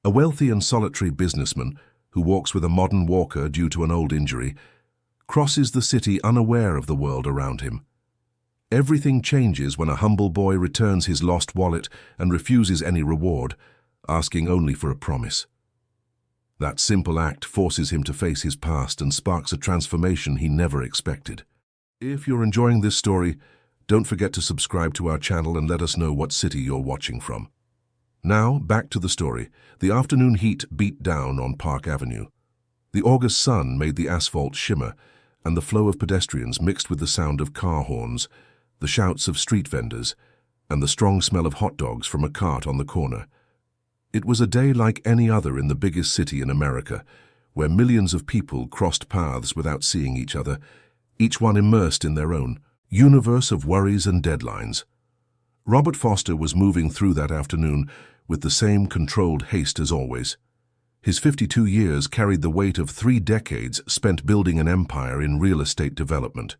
A wealthy and solitary businessman, who walks with a modern walker due to an old injury, crosses the city unaware of the world around him. Everything changes when a humble boy returns his lost wallet and refuses any reward, asking only for a promise. That simple act forces him to face his past and sparks a transformation he never expected. If you're enjoying this story, don't forget to subscribe to our channel and let us know what city you're watching from. Now, back to the story. The afternoon heat beat down on Park Avenue. The August sun made the asphalt shimmer, and the flow of pedestrians mixed with the sound of car horns, the shouts of street vendors, and the strong smell of hot dogs from a cart on the corner. It was a day like any other in the biggest city in America, where millions of people crossed paths without seeing each other, each one immersed in their own universe of worries and deadlines. Robert Foster was moving through that afternoon with the same controlled haste as always. His 52 years carried the weight of 3 decades spent building an empire in real estate development.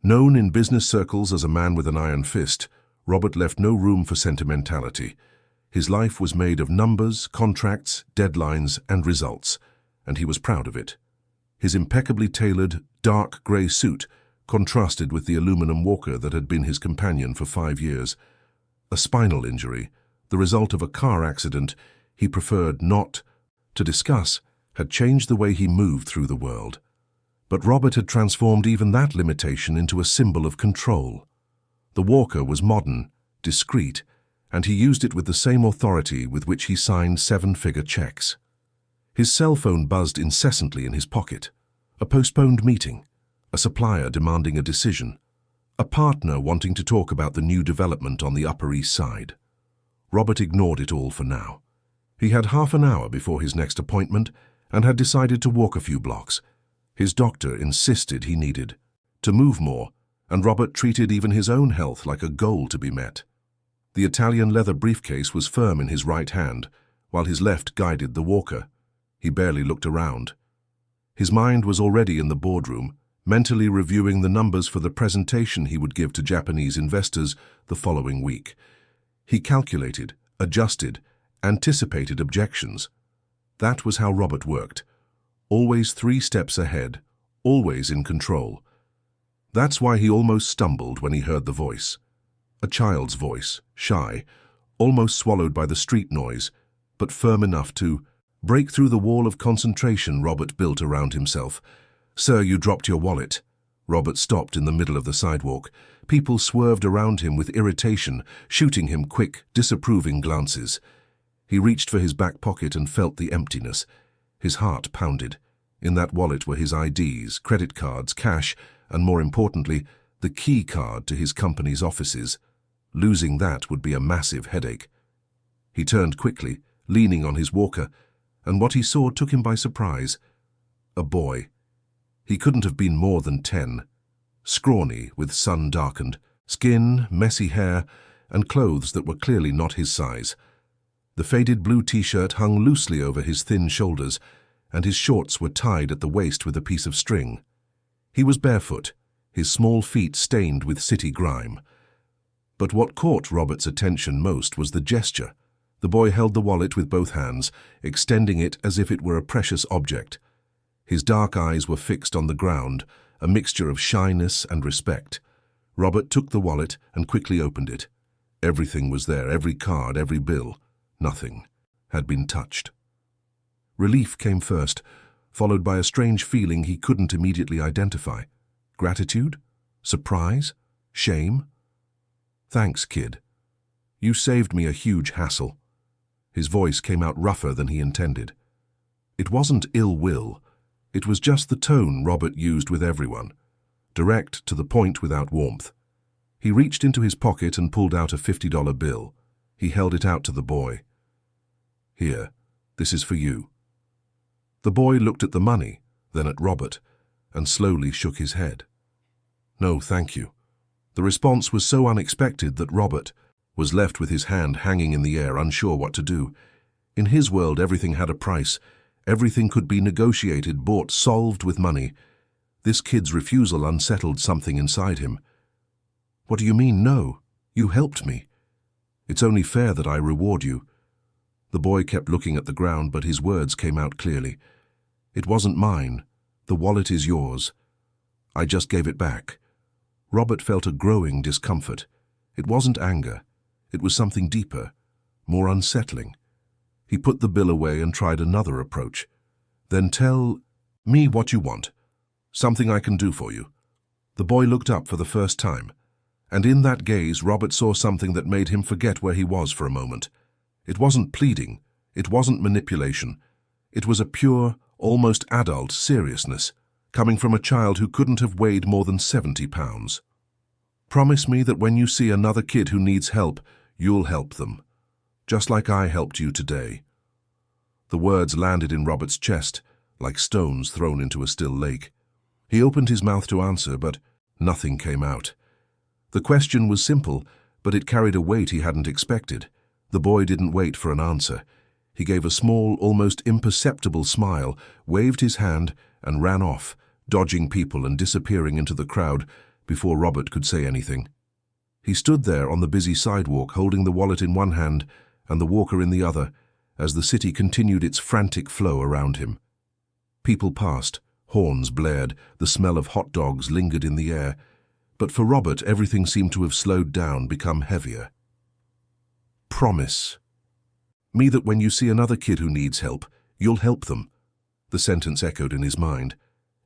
Known in business circles as a man with an iron fist, Robert left no room for sentimentality. His life was made of numbers, contracts, deadlines, and results, and he was proud of it. His impeccably tailored, dark grey suit contrasted with the aluminum walker that had been his companion for 5 years. A spinal injury, the result of a car accident he preferred not to discuss, had changed the way he moved through the world. But Robert had transformed even that limitation into a symbol of control. The walker was modern, discreet, and he used it with the same authority with which he signed 7-figure checks. His cell phone buzzed incessantly in his pocket. A postponed meeting, a supplier demanding a decision, a partner wanting to talk about the new development on the Upper East Side. Robert ignored it all for now. He had half an hour before his next appointment and had decided to walk a few blocks. His doctor insisted he needed to move more, and Robert treated even his own health like a goal to be met. The Italian leather briefcase was firm in his right hand, while his left guided the walker. He barely looked around. His mind was already in the boardroom, mentally reviewing the numbers for the presentation he would give to Japanese investors the following week. He calculated, adjusted, anticipated objections. That was how Robert worked. Always 3 steps ahead, always in control. That's why he almost stumbled when he heard the voice. A child's voice, shy, almost swallowed by the street noise, but firm enough to break through the wall of concentration Robert built around himself. "Sir, you dropped your wallet." Robert stopped in the middle of the sidewalk. People swerved around him with irritation, shooting him quick, disapproving glances. He reached for his back pocket and felt the emptiness. His heart pounded. In that wallet were his IDs, credit cards, cash, and more importantly, the key card to his company's offices. Losing that would be a massive headache. He turned quickly, leaning on his walker, and what he saw took him by surprise. A boy. He couldn't have been more than 10. Scrawny, with sun-darkened skin, messy hair, and clothes that were clearly not his size. The faded blue t-shirt hung loosely over his thin shoulders, and his shorts were tied at the waist with a piece of string. He was barefoot, his small feet stained with city grime. But what caught Robert's attention most was the gesture. The boy held the wallet with both hands, extending it as if it were a precious object. His dark eyes were fixed on the ground, a mixture of shyness and respect. Robert took the wallet and quickly opened it. Everything was there, every card, every bill. Nothing had been touched. Relief came first, followed by a strange feeling he couldn't immediately identify. Gratitude? Surprise? Shame? "Thanks, kid. You saved me a huge hassle." His voice came out rougher than he intended. It wasn't ill will. It was just the tone Robert used with everyone. Direct, to the point, without warmth. He reached into his pocket and pulled out a $50 bill. He held it out to the boy. "Here, this is for you." The boy looked at the money, then at Robert, and slowly shook his head. "No, thank you." The response was so unexpected that Robert was left with his hand hanging in the air, unsure what to do. In his world, everything had a price. Everything could be negotiated, bought, solved with money. This kid's refusal unsettled something inside him. "What do you mean, no? You helped me. It's only fair that I reward you." The boy kept looking at the ground, but his words came out clearly. "It wasn't mine. The wallet is yours. I just gave it back." Robert felt a growing discomfort. It wasn't anger. It was something deeper, more unsettling. He put the bill away and tried another approach. "Then tell me what you want. Something I can do for you." The boy looked up for the first time, and in that gaze Robert saw something that made him forget where he was for a moment. It wasn't pleading. It wasn't manipulation. It was a pure, almost adult seriousness, coming from a child who couldn't have weighed more than 70 pounds. "Promise me that when you see another kid who needs help, you'll help them. Just like I helped you today." The words landed in Robert's chest, like stones thrown into a still lake. He opened his mouth to answer, but nothing came out. The question was simple, but it carried a weight he hadn't expected. The boy didn't wait for an answer. He gave a small, almost imperceptible smile, waved his hand, and ran off, dodging people and disappearing into the crowd before Robert could say anything. He stood there on the busy sidewalk, holding the wallet in one hand and the walker in the other, as the city continued its frantic flow around him. People passed, horns blared, the smell of hot dogs lingered in the air, but for Robert everything seemed to have slowed down, become heavier. "Promise me that when you see another kid who needs help, you'll help them." The sentence echoed in his mind,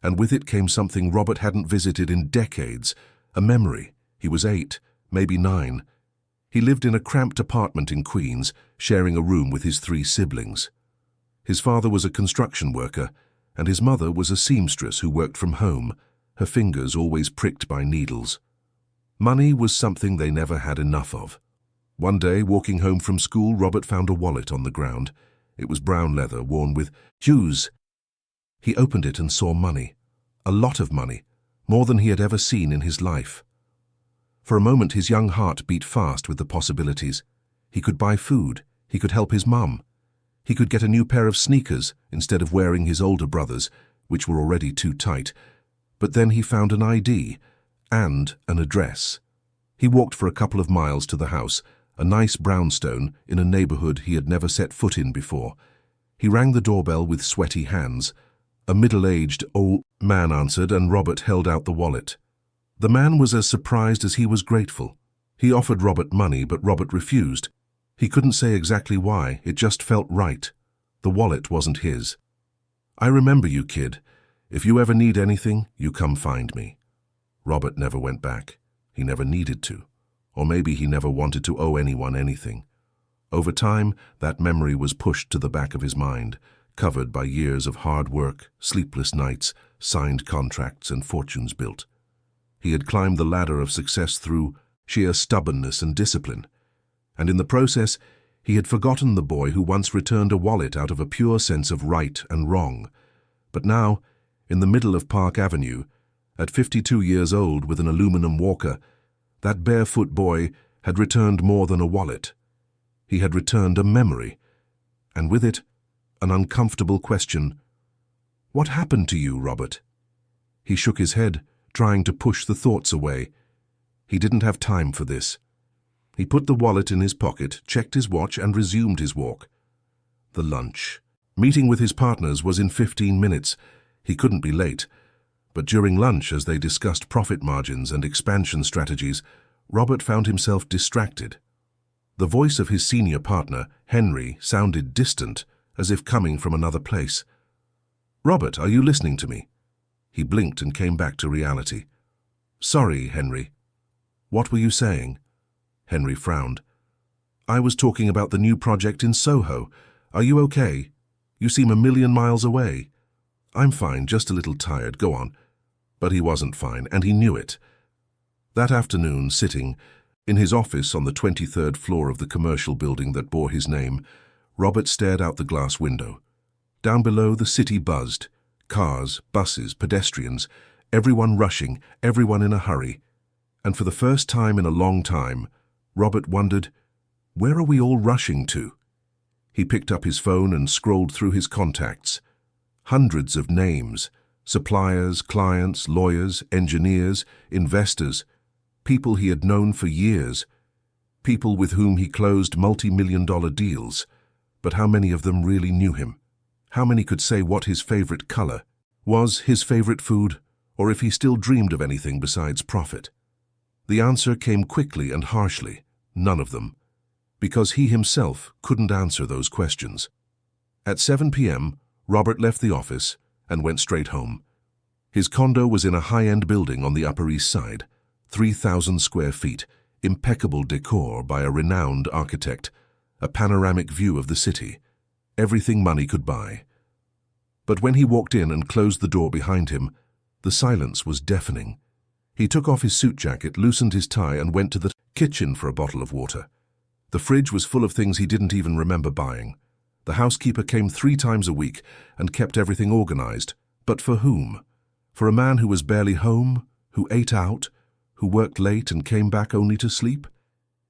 and with it came something Robert hadn't visited in decades, a memory. He was 8, maybe 9. He lived in a cramped apartment in Queens, sharing a room with his 3 siblings. His father was a construction worker, and his mother was a seamstress who worked from home, her fingers always pricked by needles. Money was something they never had enough of. One day, walking home from school, Robert found a wallet on the ground. It was brown leather, worn with hues. He opened it and saw money. A lot of money, more than he had ever seen in his life. For a moment, his young heart beat fast with the possibilities. He could buy food. He could help his mum. He could get a new pair of sneakers instead of wearing his older brother's, which were already too tight. But then he found an ID and an address. He walked for a couple of miles to the house, a nice brownstone in a neighborhood he had never set foot in before. He rang the doorbell with sweaty hands. A middle-aged old man answered, and Robert held out the wallet. The man was as surprised as he was grateful. He offered Robert money, but Robert refused. He couldn't say exactly why, it just felt right. The wallet wasn't his. "I remember you, kid. If you ever need anything, you come find me." Robert never went back. He never needed to. Or maybe he never wanted to owe anyone anything. Over time, that memory was pushed to the back of his mind, covered by years of hard work, sleepless nights, signed contracts, and fortunes built. He had climbed the ladder of success through sheer stubbornness and discipline, and in the process, he had forgotten the boy who once returned a wallet out of a pure sense of right and wrong. But now, in the middle of Park Avenue, at 52 years old with an aluminum walker, that barefoot boy had returned more than a wallet. He had returned a memory, and with it, an uncomfortable question. "What happened to you, Robert?" He shook his head, trying to push the thoughts away. He didn't have time for this. He put the wallet in his pocket, checked his watch, and resumed his walk. The lunch. Meeting with his partners was in 15 minutes. He couldn't be late. But during lunch, as they discussed profit margins and expansion strategies, Robert found himself distracted. The voice of his senior partner, Henry, sounded distant, as if coming from another place. "Robert, are you listening to me?" He blinked and came back to reality. "Sorry, Henry." "What were you saying?" Henry frowned. "I was talking about the new project in Soho. Are you okay? You seem a million miles away." "I'm fine, just a little tired. Go on." But he wasn't fine, and he knew it. That afternoon, sitting in his office on the 23rd floor of the commercial building that bore his name, Robert stared out the glass window. Down below, the city buzzed. Cars, buses, pedestrians, everyone rushing, everyone in a hurry. And for the first time in a long time, Robert wondered, where are we all rushing to? He picked up his phone and scrolled through his contacts. Hundreds of names, suppliers, clients, lawyers, engineers, investors, people he had known for years, people with whom he closed multi-million-dollar deals. But how many of them really knew him? How many could say what his favorite color was, his favorite food, or if he still dreamed of anything besides profit? The answer came quickly and harshly: none of them. Because he himself couldn't answer those questions. At 7 p.m., Robert left the office and went straight home. His condo was in a high-end building on the Upper East Side, 3,000 square feet, impeccable decor by a renowned architect, a panoramic view of the city, everything money could buy. But when he walked in and closed the door behind him, the silence was deafening. He took off his suit jacket, loosened his tie, and went to the kitchen for a bottle of water. The fridge was full of things he didn't even remember buying. The housekeeper came 3 times a week and kept everything organized. But for whom? For a man who was barely home, who ate out, who worked late and came back only to sleep?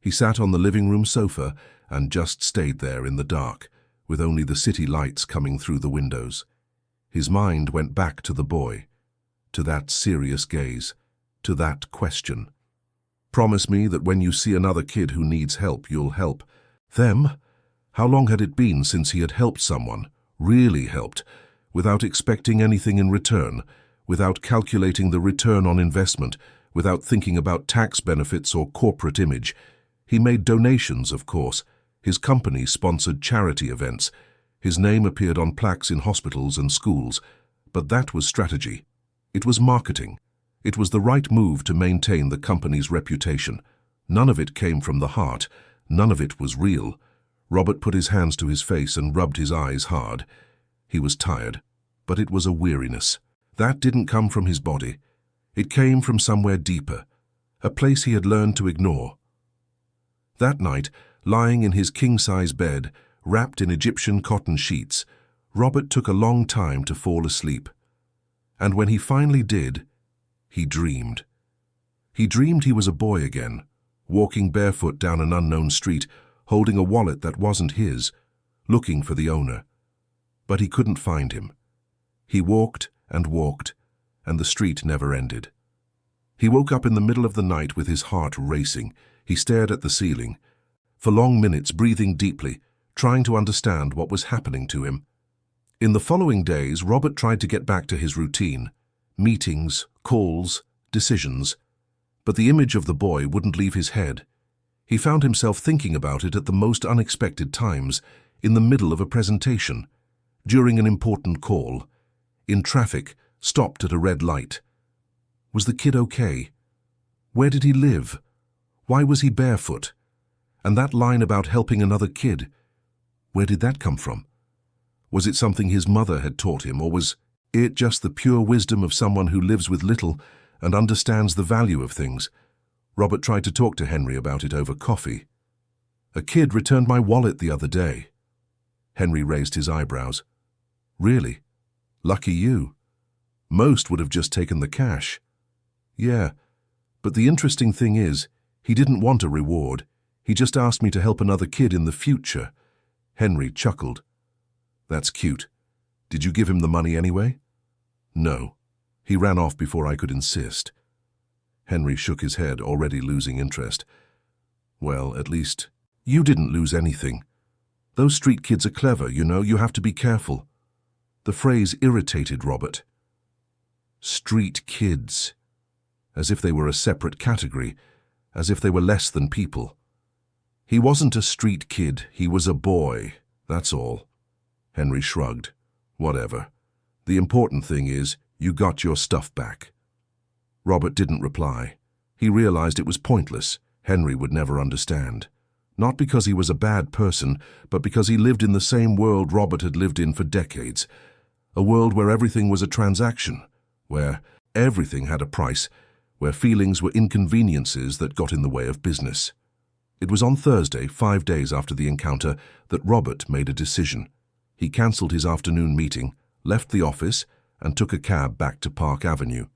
He sat on the living room sofa and just stayed there in the dark, with only the city lights coming through the windows. His mind went back to the boy, to that serious gaze, to that question. Promise me that when you see another kid who needs help, you'll help them. How long had it been since he had helped someone, really helped, without expecting anything in return, without calculating the return on investment, without thinking about tax benefits or corporate image? He made donations, of course. His company sponsored charity events. His name appeared on plaques in hospitals and schools. But that was strategy. It was marketing. It was the right move to maintain the company's reputation. None of it came from the heart. None of it was real. Robert put his hands to his face and rubbed his eyes hard. He was tired, but it was a weariness. That didn't come from his body. It came from somewhere deeper, a place he had learned to ignore. That night, lying in his king-size bed, wrapped in Egyptian cotton sheets, Robert took a long time to fall asleep. And when he finally did, he dreamed. He dreamed he was a boy again, walking barefoot down an unknown street, holding a wallet that wasn't his, looking for the owner. But he couldn't find him. He walked, and the street never ended. He woke up in the middle of the night with his heart racing. He stared at the ceiling, for long minutes, breathing deeply, trying to understand what was happening to him. In the following days, Robert tried to get back to his routine: meetings, calls, decisions. But the image of the boy wouldn't leave his head. He found himself thinking about it at the most unexpected times, in the middle of a presentation, during an important call, in traffic, stopped at a red light. Was the kid okay? Where did he live? Why was he barefoot? And that line about helping another kid, where did that come from? Was it something his mother had taught him, or was it just the pure wisdom of someone who lives with little and understands the value of things? Robert tried to talk to Henry about it over coffee. "A kid returned my wallet the other day." Henry raised his eyebrows. "Really? Lucky you. Most would have just taken the cash." "Yeah, but the interesting thing is, he didn't want a reward. He just asked me to help another kid in the future." Henry chuckled. "That's cute. Did you give him the money anyway?" "No. He ran off before I could insist." Henry shook his head, already losing interest. "Well, at least you didn't lose anything. Those street kids are clever, you know. You have to be careful." The phrase irritated Robert. Street kids. As if they were a separate category, as if they were less than people. He wasn't a street kid, he was a boy, that's all. Henry shrugged. "Whatever. The important thing is, you got your stuff back." Robert didn't reply. He realized it was pointless. Henry would never understand. Not because he was a bad person, but because he lived in the same world Robert had lived in for decades. A world where everything was a transaction, where everything had a price, where feelings were inconveniences that got in the way of business. It was on Thursday, 5 days after the encounter, that Robert made a decision. He cancelled his afternoon meeting, left the office, and took a cab back to Park Avenue.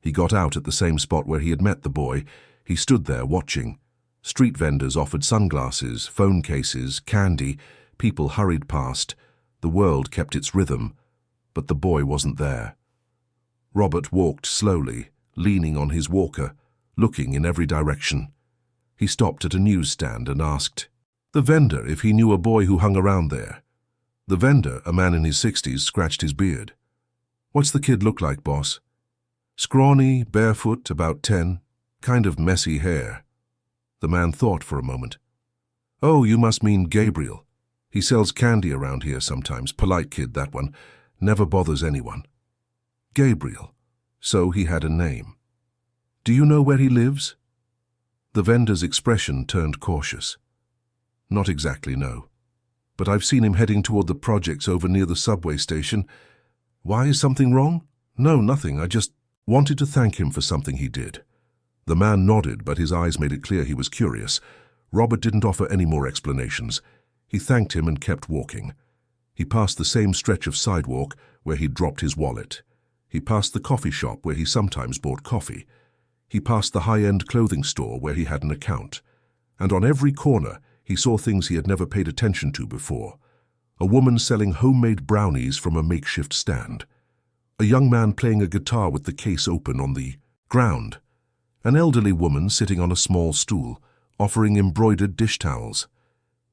He got out at the same spot where he had met the boy. He stood there watching. Street vendors offered sunglasses, phone cases, candy. People hurried past. The world kept its rhythm, but the boy wasn't there. Robert walked slowly, leaning on his walker, looking in every direction. He stopped at a newsstand and asked, The vendor, if he knew a boy who hung around there. The vendor, a man in his 60s, scratched his beard. What's the kid look like, boss? Scrawny, barefoot, about 10, kind of messy hair. The man thought for a moment. Oh, you must mean Gabriel. He sells candy around here sometimes. Polite kid, that one. Never bothers anyone. Gabriel. So he had a name. Do you know where he lives? The vendor's expression turned cautious. Not exactly, no. But I've seen him heading toward the projects over near the subway station. Why, is something wrong? No, nothing. I just wanted to thank him for something he did. The man nodded, but his eyes made it clear he was curious. Robert didn't offer any more explanations. He thanked him and kept walking. He passed the same stretch of sidewalk where he'd dropped his wallet. He passed the coffee shop where he sometimes bought coffee. He passed the high-end clothing store where he had an account. And on every corner, he saw things he had never paid attention to before. A woman selling homemade brownies from a makeshift stand. A young man playing a guitar with the case open on the ground. An elderly woman sitting on a small stool, offering embroidered dish towels.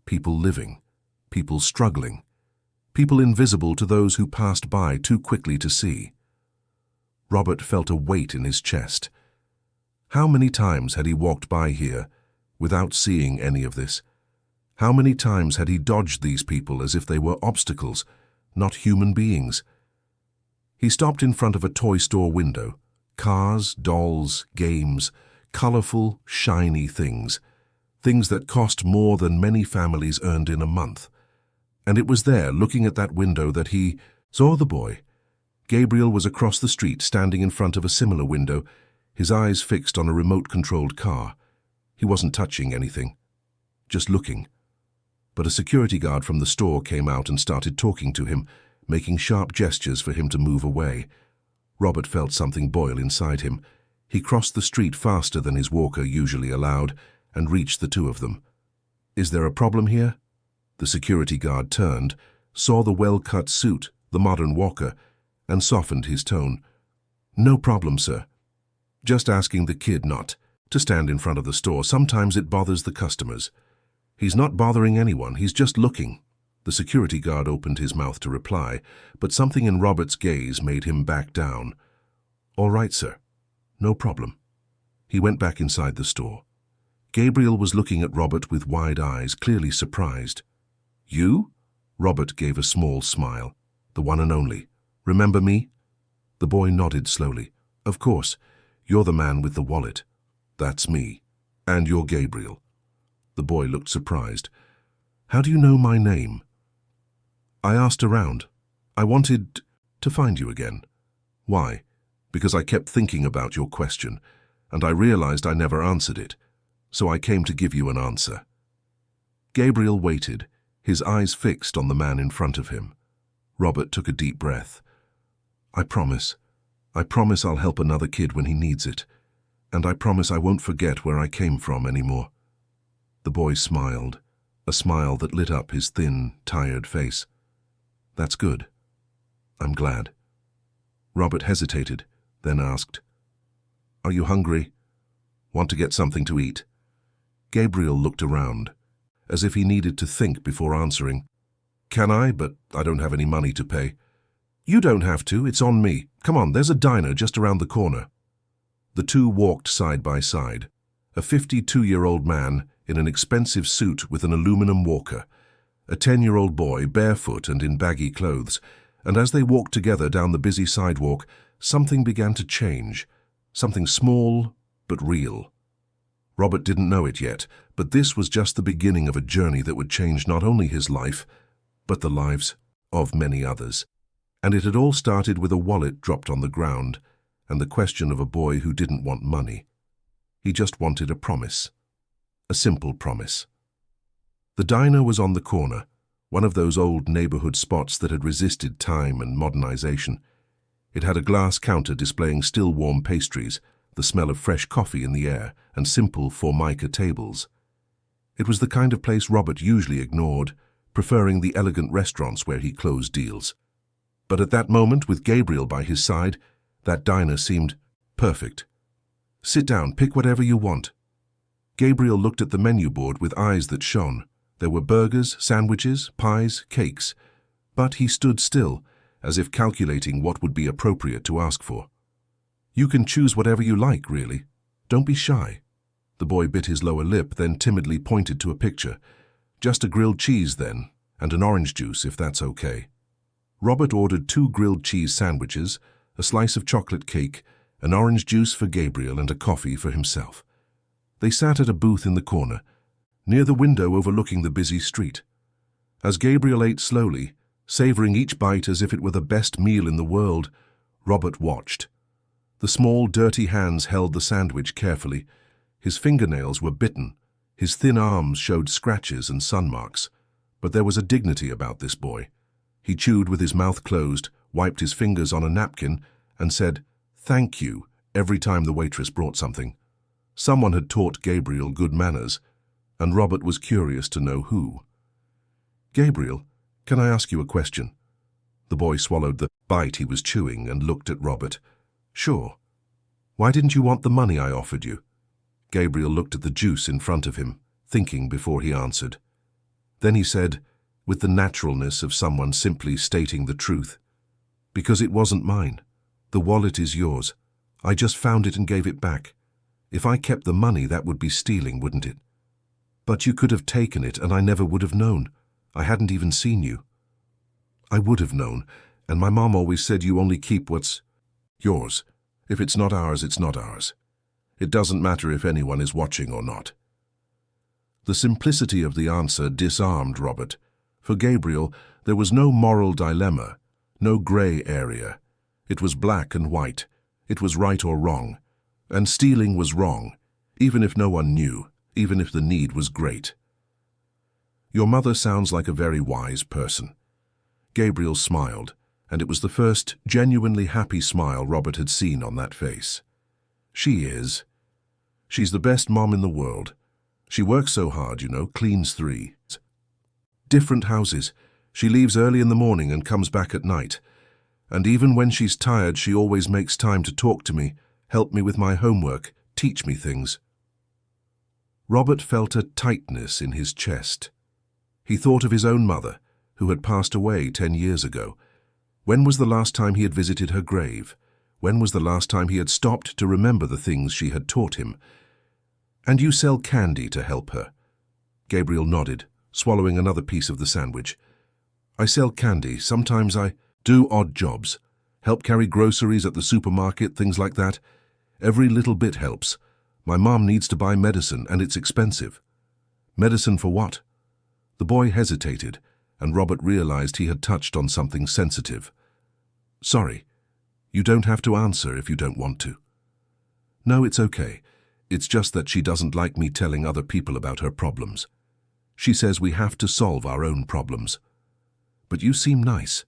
People living. People struggling. People invisible to those who passed by too quickly to see. Robert felt a weight in his chest. How many times had he walked by here without seeing any of this? How many times had he dodged these people as if they were obstacles, not human beings? He stopped in front of a toy store window. Cars, dolls, games, colorful, shiny things. Things that cost more than many families earned in a month. And it was there, looking at that window, that he saw the boy. Gabriel was across the street, standing in front of a similar window, his eyes fixed on a remote-controlled car. He wasn't touching anything, just looking. But a security guard from the store came out and started talking to him, making sharp gestures for him to move away. Robert felt something boil inside him. He crossed the street faster than his walker usually allowed and reached the two of them. Is there a problem here? The security guard turned, saw the well-cut suit, the modern walker, and softened his tone. No problem, sir. Just asking the kid not to stand in front of the store. Sometimes it bothers the customers. He's not bothering anyone, he's just looking. The security guard opened his mouth to reply, but something in Robert's gaze made him back down. All right, sir. No problem. He went back inside the store. Gabriel was looking at Robert with wide eyes, clearly surprised. You? Robert gave a small smile. The one and only. Remember me? The boy nodded slowly. Of course. You're the man with the wallet. That's me. And you're Gabriel. The boy looked surprised. How do you know my name? I asked around. I wanted to find you again. Why? Because I kept thinking about your question, and I realized I never answered it, so I came to give you an answer. Gabriel waited, his eyes fixed on the man in front of him. Robert took a deep breath. I promise I'll help another kid when he needs it, and I promise I won't forget where I came from anymore. The boy smiled, a smile that lit up his thin, tired face. That's good. I'm glad. Robert hesitated, then asked, Are you hungry? Want to get something to eat? Gabriel looked around, as if he needed to think before answering. Can I? But I don't have any money to pay. You don't have to, it's on me. Come on, there's a diner just around the corner. The two walked side by side. A 52-year-old man in an expensive suit with an aluminum walker, a 10-year-old boy barefoot and in baggy clothes, and as they walked together down the busy sidewalk, something began to change, something small but real. Robert didn't know it yet, but this was just the beginning of a journey that would change not only his life, but the lives of many others. And it had all started with a wallet dropped on the ground and the question of a boy who didn't want money. He just wanted a promise. A simple promise. The diner was on the corner, one of those old neighborhood spots that had resisted time and modernization. It had a glass counter displaying still warm pastries, the smell of fresh coffee in the air, and simple formica tables. It was the kind of place Robert usually ignored, preferring the elegant restaurants where he closed deals. But at that moment, with Gabriel by his side, that diner seemed perfect. Sit down, pick whatever you want. Gabriel looked at the menu board with eyes that shone. There were burgers, sandwiches, pies, cakes, but he stood still, as if calculating what would be appropriate to ask for. "You can choose whatever you like, really. Don't be shy." The boy bit his lower lip, then timidly pointed to a picture. "Just a grilled cheese, then, and an orange juice, if that's okay." Robert ordered 2 grilled cheese sandwiches, a slice of chocolate cake, an orange juice for Gabriel, and a coffee for himself. They sat at a booth in the corner, near the window overlooking the busy street. As Gabriel ate slowly, savoring each bite as if it were the best meal in the world, Robert watched. The small, dirty hands held the sandwich carefully. His fingernails were bitten. His thin arms showed scratches and sun marks. But there was a dignity about this boy. He chewed with his mouth closed, wiped his fingers on a napkin, and said, "Thank you," every time the waitress brought something. Someone had taught Gabriel good manners, and Robert was curious to know who. "Gabriel, can I ask you a question?" The boy swallowed the bite he was chewing and looked at Robert. "Sure. Why didn't you want the money I offered you?" Gabriel looked at the juice in front of him, thinking before he answered. Then he said, with the naturalness of someone simply stating the truth, "Because it wasn't mine. The wallet is yours. I just found it and gave it back. If I kept the money, that would be stealing, wouldn't it? But you could have taken it and I never would have known. I hadn't even seen you." "I would have known, and my mom always said you only keep what's yours. If it's not ours, it's not ours. It doesn't matter if anyone is watching or not." The simplicity of the answer disarmed Robert. For Gabriel, there was no moral dilemma, no grey area. It was black and white. It was right or wrong. And stealing was wrong, even if no one knew, even if the need was great. "Your mother sounds like a very wise person." Gabriel smiled, and it was the first genuinely happy smile Robert had seen on that face. "She is. She's the best mom in the world. She works so hard, cleans 3 different houses. She leaves early in the morning and comes back at night. And even when she's tired, she always makes time to talk to me, help me with my homework, teach me things." Robert felt a tightness in his chest. He thought of his own mother, who had passed away 10 years ago. When was the last time he had visited her grave? When was the last time he had stopped to remember the things she had taught him? "And you sell candy to help her?" Gabriel nodded, swallowing another piece of the sandwich. "I sell candy. Sometimes I do odd jobs. Help carry groceries at the supermarket, things like that. Every little bit helps. My mom needs to buy medicine, and it's expensive." "Medicine for what?" The boy hesitated, and Robert realized he had touched on something sensitive. "Sorry. You don't have to answer if you don't want to." "No, it's okay. It's just that she doesn't like me telling other people about her problems. She says we have to solve our own problems." "But you seem nice."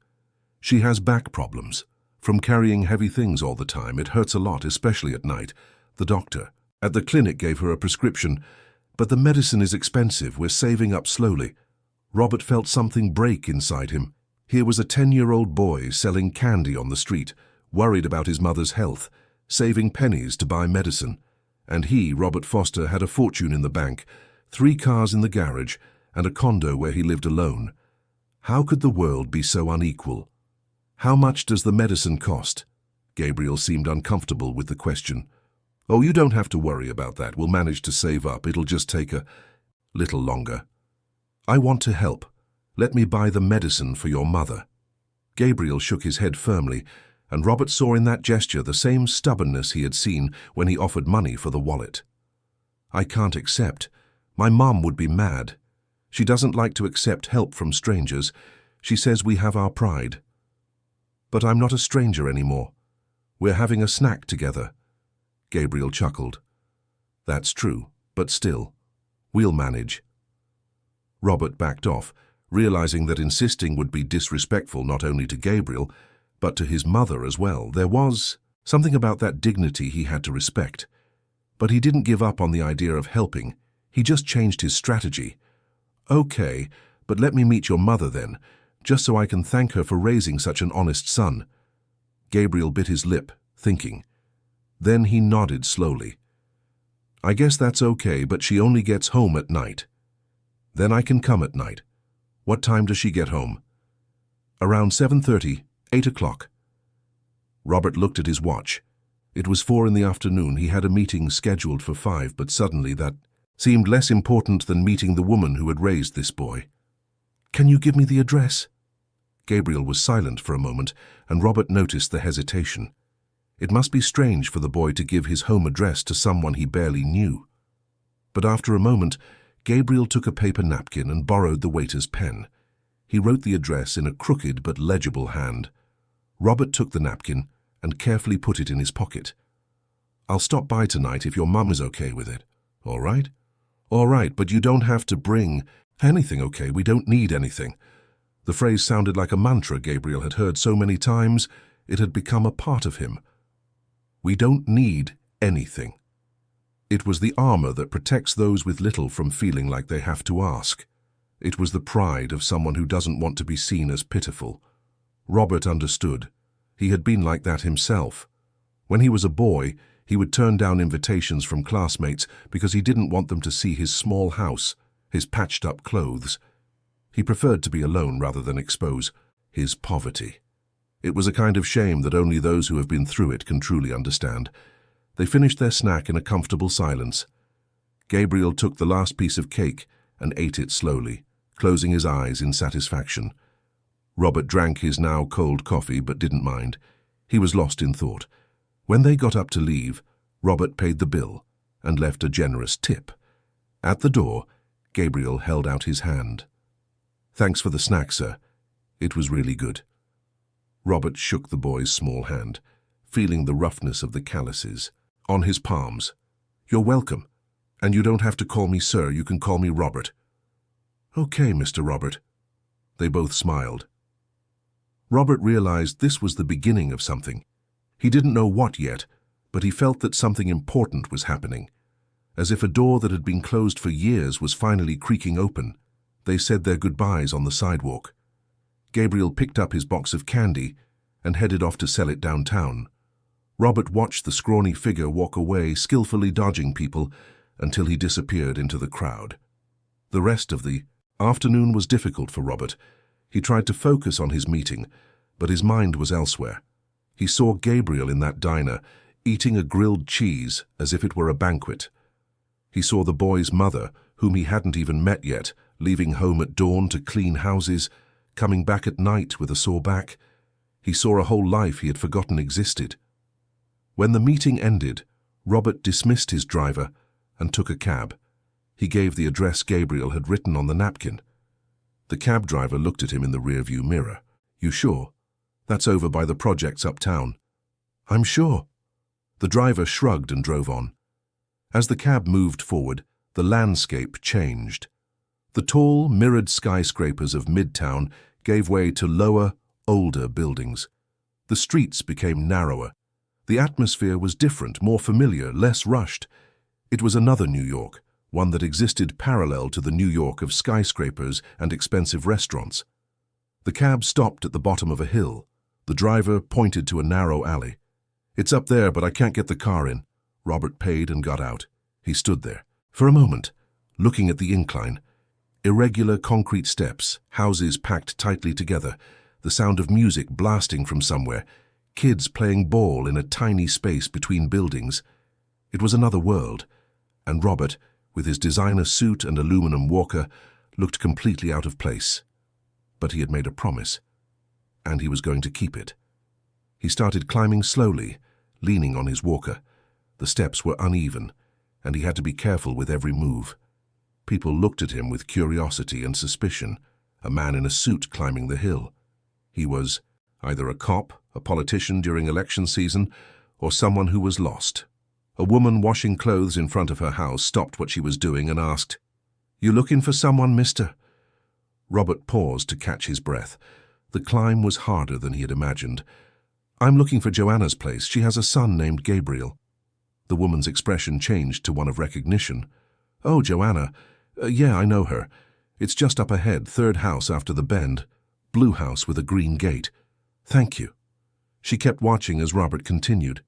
"She has back problems. From carrying heavy things all the time, it hurts a lot, especially at night. The doctor at the clinic gave her a prescription, but the medicine is expensive. We're saving up slowly." Robert felt something break inside him. Here was a 10-year-old boy selling candy on the street, worried about his mother's health, saving pennies to buy medicine. And he, Robert Foster, had a fortune in the bank, 3 cars in the garage, and a condo where he lived alone. How could the world be so unequal? "How much does the medicine cost?" Gabriel seemed uncomfortable with the question. "Oh, you don't have to worry about that. We'll manage to save up. It'll just take a little longer." "I want to help. Let me buy the medicine for your mother." Gabriel shook his head firmly, and Robert saw in that gesture the same stubbornness he had seen when he offered money for the wallet. "I can't accept. My mom would be mad. She doesn't like to accept help from strangers. She says we have our pride." "But I'm not a stranger anymore. We're having a snack together." Gabriel chuckled. "That's true, but still, we'll manage." Robert backed off, realizing that insisting would be disrespectful not only to Gabriel, but to his mother as well. There was something about that dignity he had to respect. But he didn't give up on the idea of helping. He just changed his strategy. "Okay, but let me meet your mother then, just so I can thank her for raising such an honest son." Gabriel bit his lip, thinking. Then he nodded slowly. "I guess that's okay, but she only gets home at night." Then I can come at night. What time does she get home? Around 7:30, 8 o'clock. Robert looked at his watch. It was 4 in the afternoon. He had a meeting scheduled for 5, but suddenly that seemed less important than meeting the woman who had raised this boy. Can you give me the address? Gabriel was silent for a moment, and Robert noticed the hesitation. It must be strange for the boy to give his home address to someone he barely knew. But after a moment, Gabriel took a paper napkin and borrowed the waiter's pen. He wrote the address in a crooked but legible hand. Robert took the napkin and carefully put it in his pocket. I'll stop by tonight if your mum is okay with it. All right? All right, but you don't have to bring anything, okay? We don't need anything. The phrase sounded like a mantra Gabriel had heard so many times, it had become a part of him. We don't need anything. It was the armor that protects those with little from feeling like they have to ask. It was the pride of someone who doesn't want to be seen as pitiful. Robert understood. He had been like that himself. When he was a boy, he would turn down invitations from classmates because he didn't want them to see his small house, his patched-up clothes. He preferred to be alone rather than expose his poverty. It was a kind of shame that only those who have been through it can truly understand. They finished their snack in a comfortable silence. Gabriel took the last piece of cake and ate it slowly, closing his eyes in satisfaction. Robert drank his now cold coffee but didn't mind. He was lost in thought. When they got up to leave, Robert paid the bill and left a generous tip. At the door, Gabriel held out his hand. Thanks for the snack, sir. It was really good. Robert shook the boy's small hand, feeling the roughness of the calluses on his palms. You're welcome. And you don't have to call me sir, you can call me Robert. Okay, Mr. Robert. They both smiled. Robert realized this was the beginning of something. He didn't know what yet, but he felt that something important was happening. As if a door that had been closed for years was finally creaking open. They said their goodbyes on the sidewalk. Gabriel picked up his box of candy and headed off to sell it downtown. Robert watched the scrawny figure walk away, skillfully dodging people, until he disappeared into the crowd. The rest of the afternoon was difficult for Robert. He tried to focus on his meeting, but his mind was elsewhere. He saw Gabriel in that diner, eating a grilled cheese as if it were a banquet. He saw the boy's mother, whom he hadn't even met yet, leaving home at dawn to clean houses, coming back at night with a sore back. He saw a whole life he had forgotten existed. When the meeting ended, Robert dismissed his driver and took a cab. He gave the address Gabriel had written on the napkin. The cab driver looked at him in the rearview mirror. You sure? That's over by the projects uptown. I'm sure. The driver shrugged and drove on. As the cab moved forward, the landscape changed. The tall, mirrored skyscrapers of Midtown gave way to lower, older buildings. The streets became narrower. The atmosphere was different, more familiar, less rushed. It was another New York, one that existed parallel to the New York of skyscrapers and expensive restaurants. The cab stopped at the bottom of a hill. The driver pointed to a narrow alley. It's up there, but I can't get the car in. Robert paid and got out. He stood there. For a moment, looking at the incline. Irregular concrete steps, houses packed tightly together, the sound of music blasting from somewhere, kids playing ball in a tiny space between buildings. It was another world, and Robert, with his designer suit and aluminum walker, looked completely out of place. But he had made a promise, and he was going to keep it. He started climbing slowly, leaning on his walker. The steps were uneven, and he had to be careful with every move. People looked at him with curiosity and suspicion, a man in a suit climbing the hill. He was either a cop, a politician during election season, or someone who was lost. A woman washing clothes in front of her house stopped what she was doing and asked, "You looking for someone, mister?" Robert paused to catch his breath. The climb was harder than he had imagined. "I'm looking for Joanna's place. She has a son named Gabriel." The woman's expression changed to one of recognition. "Oh, Joanna. Yeah, I know her. It's just up ahead, third house after the bend. Blue house with a green gate. Thank you." She kept watching as Robert continued.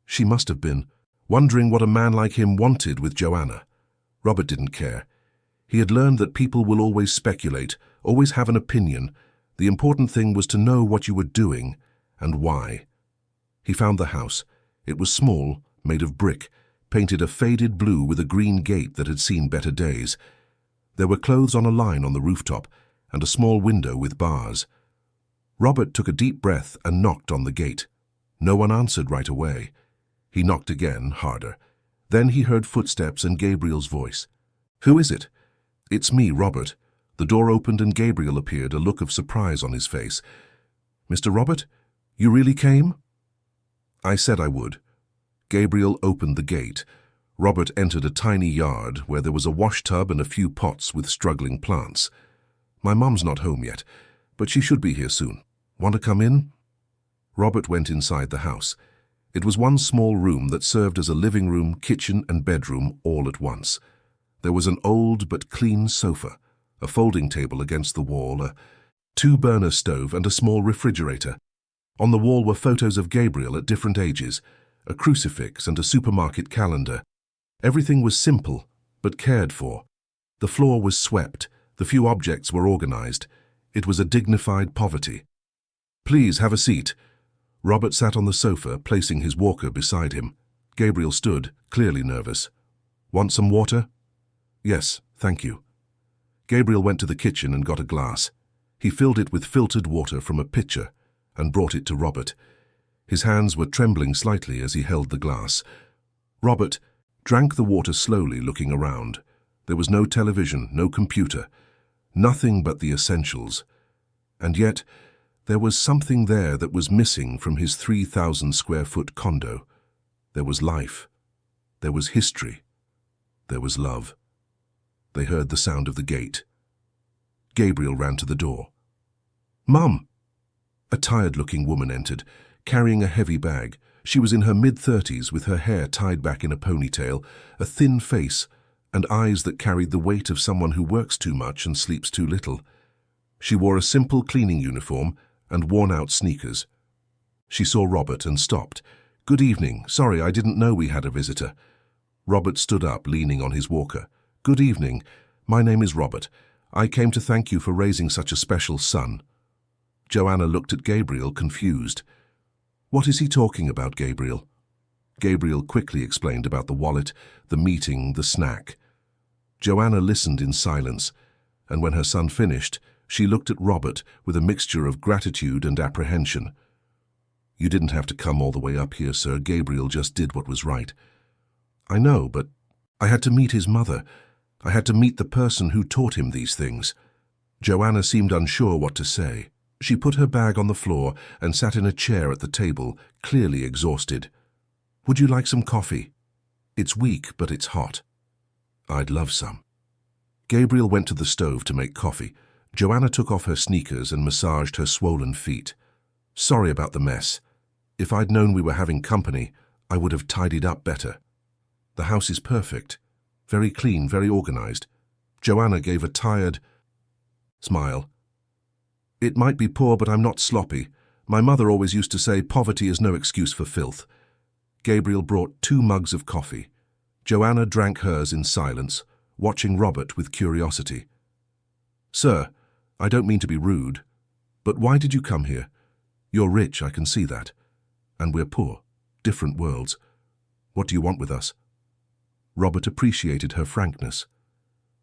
She must have been wondering what a man like him wanted with Joanna. Robert didn't care. He had learned that people will always speculate, always have an opinion. The important thing was to know what you were doing and why. He found the house. It was small, made of brick, painted a faded blue with a green gate that had seen better days. There were clothes on a line on the rooftop and a small window with bars. Robert took a deep breath and knocked on the gate. No one answered right away. He knocked again, harder. Then he heard footsteps and Gabriel's voice. "Who is it?" "It's me, Robert." The door opened and Gabriel appeared, a look of surprise on his face. "Mr. Robert, you really came?" "I said I would." Gabriel opened the gate. Robert entered a tiny yard where there was a washtub and a few pots with struggling plants. "My mum's not home yet, but she should be here soon. Want to come in?" Robert went inside the house. It was one small room that served as a living room, kitchen and bedroom all at once. There was an old but clean sofa, a folding table against the wall, a two-burner stove and a small refrigerator. On the wall were photos of Gabriel at different ages, a crucifix and a supermarket calendar. Everything was simple, but cared for. The floor was swept, the few objects were organized. It was a dignified poverty. "Please have a seat." Robert sat on the sofa, placing his walker beside him. Gabriel stood, clearly nervous. "Want some water?" "Yes, thank you." Gabriel went to the kitchen and got a glass. He filled it with filtered water from a pitcher and brought it to Robert. His hands were trembling slightly as he held the glass. Robert drank the water slowly, looking around. There was no television, no computer, nothing but the essentials. And yet, there was something there that was missing from his 3,000-square-foot condo. There was life. There was history. There was love. They heard the sound of the gate. Gabriel ran to the door. "Mum!" A tired-looking woman entered, carrying a heavy bag. She was in her mid-30s with her hair tied back in a ponytail, a thin face, and eyes that carried the weight of someone who works too much and sleeps too little. She wore a simple cleaning uniform and worn-out sneakers. She saw Robert and stopped. "Good evening. Sorry, I didn't know we had a visitor." Robert stood up, leaning on his walker. "Good evening. My name is Robert. I came to thank you for raising such a special son." Joanna looked at Gabriel, confused. "What is he talking about, Gabriel?" Gabriel quickly explained about the wallet, the meeting, the snack. Joanna listened in silence, and when her son finished, she looked at Robert with a mixture of gratitude and apprehension. "You didn't have to come all the way up here, sir. Gabriel just did what was right." "I know, but I had to meet his mother. I had to meet the person who taught him these things." Joanna seemed unsure what to say. She put her bag on the floor and sat in a chair at the table, clearly exhausted. "Would you like some coffee? It's weak, but it's hot." "I'd love some." Gabriel went to the stove to make coffee. Joanna took off her sneakers and massaged her swollen feet. "Sorry about the mess. If I'd known we were having company, I would have tidied up better. The house is perfect. Very clean, very organized." Joanna gave a tired smile. "It might be poor, but I'm not sloppy. My mother always used to say poverty is no excuse for filth." Gabriel brought 2 mugs of coffee. Joanna drank hers in silence, watching Robert with curiosity. "Sir, I don't mean to be rude, but why did you come here? You're rich, I can see that. And we're poor. Different worlds. What do you want with us?" Robert appreciated her frankness.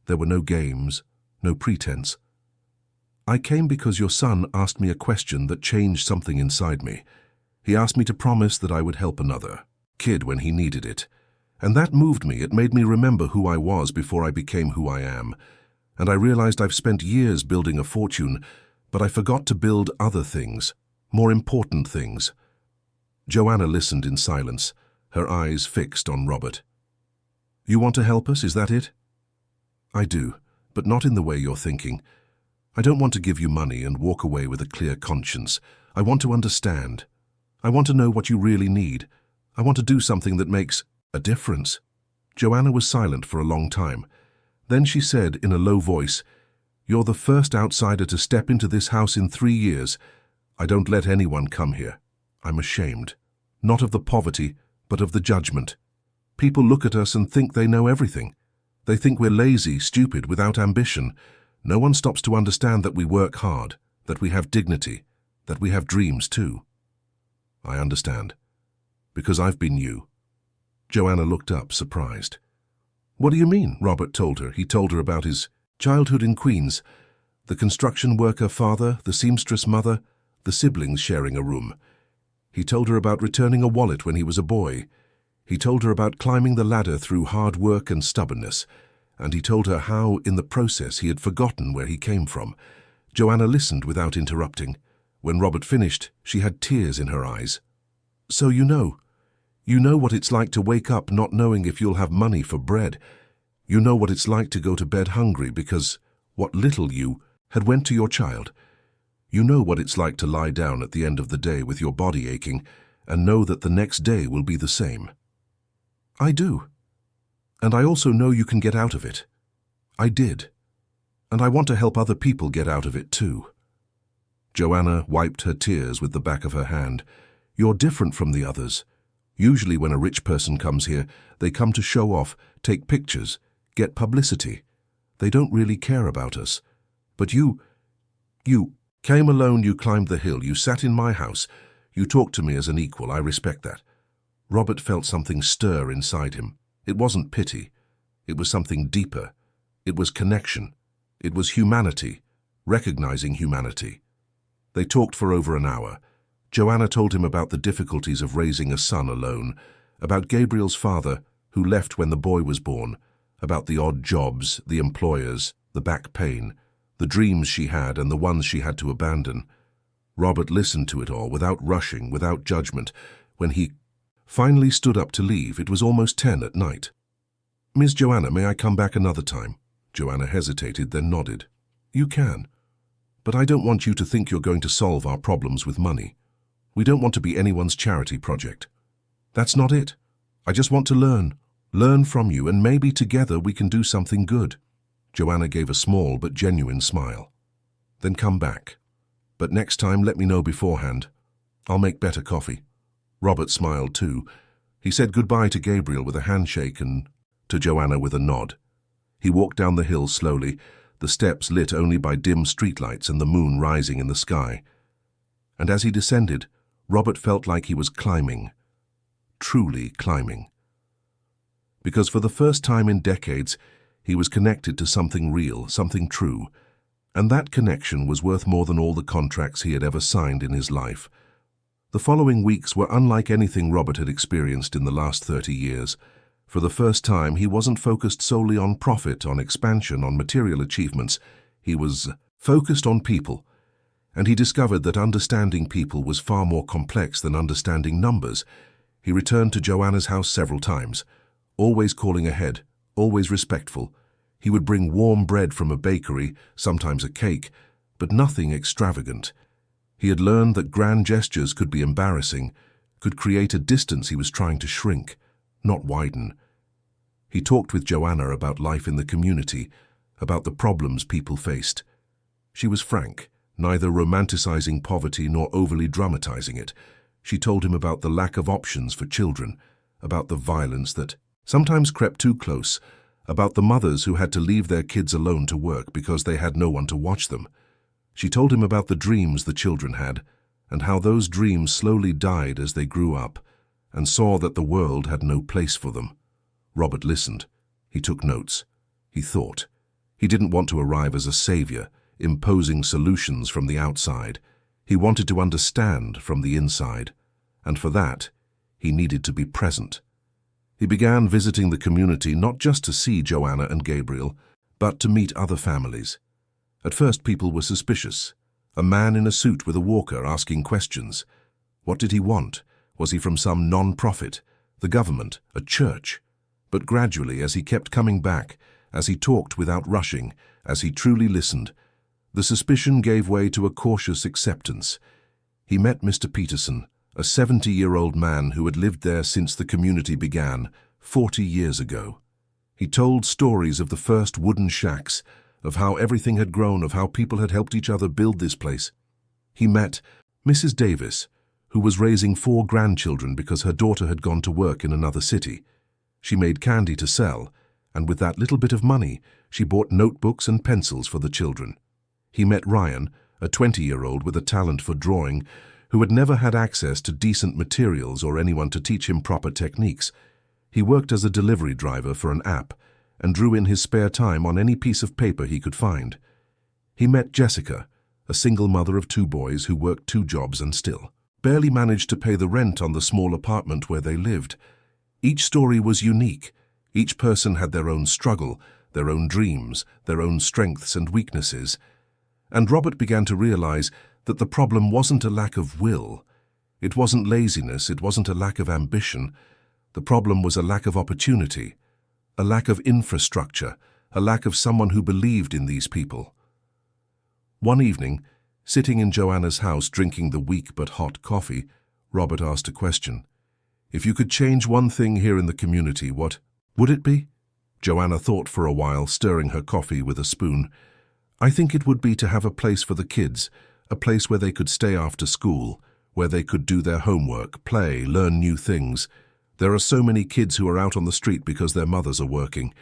There were no games, no pretense. "I came because your son asked me a question that changed something inside me. He asked me to promise that I would help another kid when he needed it. And that moved me. It made me remember who I was before I became who I am. And I realized I've spent years building a fortune, but I forgot to build other things, more important things." Joanna listened in silence, her eyes fixed on Robert. "You want to help us, is that it?" "I do, but not in the way you're thinking. I don't want to give you money and walk away with a clear conscience. I want to understand. I want to know what you really need. I want to do something that makes a difference." Joanna was silent for a long time. Then she said in a low voice, "You're the first outsider to step into this house in 3 years. I don't let anyone come here. I'm ashamed. Not of the poverty, but of the judgment. People look at us and think they know everything. They think we're lazy, stupid, without ambition. No one stops to understand that we work hard, that we have dignity, that we have dreams too. I understand. Because I've been you. Joanna looked up, surprised. What do you mean? Robert told her. He told her about his childhood in Queens, the construction worker father, the seamstress mother, the siblings sharing a room. He told her about returning a wallet when he was a boy. He told her about climbing the ladder through hard work and stubbornness, and he told her how, in the process, he had forgotten where he came from. Joanna listened without interrupting. When Robert finished, she had tears in her eyes. So you know what it's like to wake up not knowing if you'll have money for bread. You know what it's like to go to bed hungry because what little you had went to your child. You know what it's like to lie down at the end of the day with your body aching and know that the next day will be the same. I do. And I also know you can get out of it. I did. And I want to help other people get out of it too. Joanna wiped her tears with the back of her hand. You're different from the others. Usually when a rich person comes here, they come to show off, take pictures, get publicity. They don't really care about us. But you came alone, you climbed the hill, you sat in my house, you talked to me as an equal. I respect that. Robert felt something stir inside him. It wasn't pity. It was something deeper. It was connection. It was humanity, recognizing humanity. They talked for over an hour. Joanna told him about the difficulties of raising a son alone, about Gabriel's father, who left when the boy was born, about the odd jobs, the employers, the back pain, the dreams she had and the ones she had to abandon. Robert listened to it all without rushing, without judgment. When he finally stood up to leave, it was almost 10 at night. Miss Joanna, may I come back another time? Joanna hesitated, then nodded. You can. But I don't want you to think you're going to solve our problems with money. We don't want to be anyone's charity project. That's not it. I just want to learn from you, and maybe together we can do something good. Joanna gave a small but genuine smile. Then come back. But next time let me know beforehand. I'll make better coffee. Robert smiled too. He said goodbye to Gabriel with a handshake and to Joanna with a nod. He walked down the hill slowly, the steps lit only by dim streetlights and the moon rising in the sky. And as he descended, Robert felt like he was climbing, truly climbing. Because for the first time in decades, he was connected to something real, something true, and that connection was worth more than all the contracts he had ever signed in his life. The following weeks were unlike anything Robert had experienced in the last 30 years. For the first time, he wasn't focused solely on profit, on expansion, on material achievements. He was focused on people, and he discovered that understanding people was far more complex than understanding numbers. He returned to Joanna's house several times, always calling ahead, always respectful. He would bring warm bread from a bakery, sometimes a cake, but nothing extravagant. He had learned that grand gestures could be embarrassing, could create a distance he was trying to shrink, not widen. He talked with Joanna about life in the community, about the problems people faced. She was frank, neither romanticizing poverty nor overly dramatizing it. She told him about the lack of options for children, about the violence that sometimes crept too close, about the mothers who had to leave their kids alone to work because they had no one to watch them. She told him about the dreams the children had, and how those dreams slowly died as they grew up, and saw that the world had no place for them. Robert listened. He took notes. He thought. He didn't want to arrive as a savior, imposing solutions from the outside. He wanted to understand from the inside, and for that, he needed to be present. He began visiting the community not just to see Joanna and Gabriel, but to meet other families. At first, people were suspicious. A man in a suit with a walker asking questions. What did he want? Was he from some non-profit, the government, a church? But gradually, as he kept coming back, as he talked without rushing, as he truly listened, the suspicion gave way to a cautious acceptance. He met Mr. Peterson, a 70-year-old man who had lived there since the community began, 40 years ago. He told stories of the first wooden shacks, of how everything had grown, of how people had helped each other build this place. He met Mrs. Davis, who was raising 4 grandchildren because her daughter had gone to work in another city. She made candy to sell, and with that little bit of money, she bought notebooks and pencils for the children. He met Ryan, a 20-year-old with a talent for drawing, who had never had access to decent materials or anyone to teach him proper techniques. He worked as a delivery driver for an app and drew in his spare time on any piece of paper he could find. He met Jessica, a single mother of 2 boys who worked 2 jobs and still barely managed to pay the rent on the small apartment where they lived. Each story was unique. Each person had their own struggle, their own dreams, their own strengths and weaknesses. And Robert began to realize that the problem wasn't a lack of will. It wasn't laziness, it wasn't a lack of ambition. The problem was a lack of opportunity, a lack of infrastructure, a lack of someone who believed in these people. One evening, sitting in Joanna's house drinking the weak but hot coffee, Robert asked a question. If you could change one thing here in the community, what would it be? Joanna thought for a while, stirring her coffee with a spoon. I think it would be to have a place for the kids, a place where they could stay after school, where they could do their homework, play, learn new things. There are so many kids who are out on the street because their mothers are working,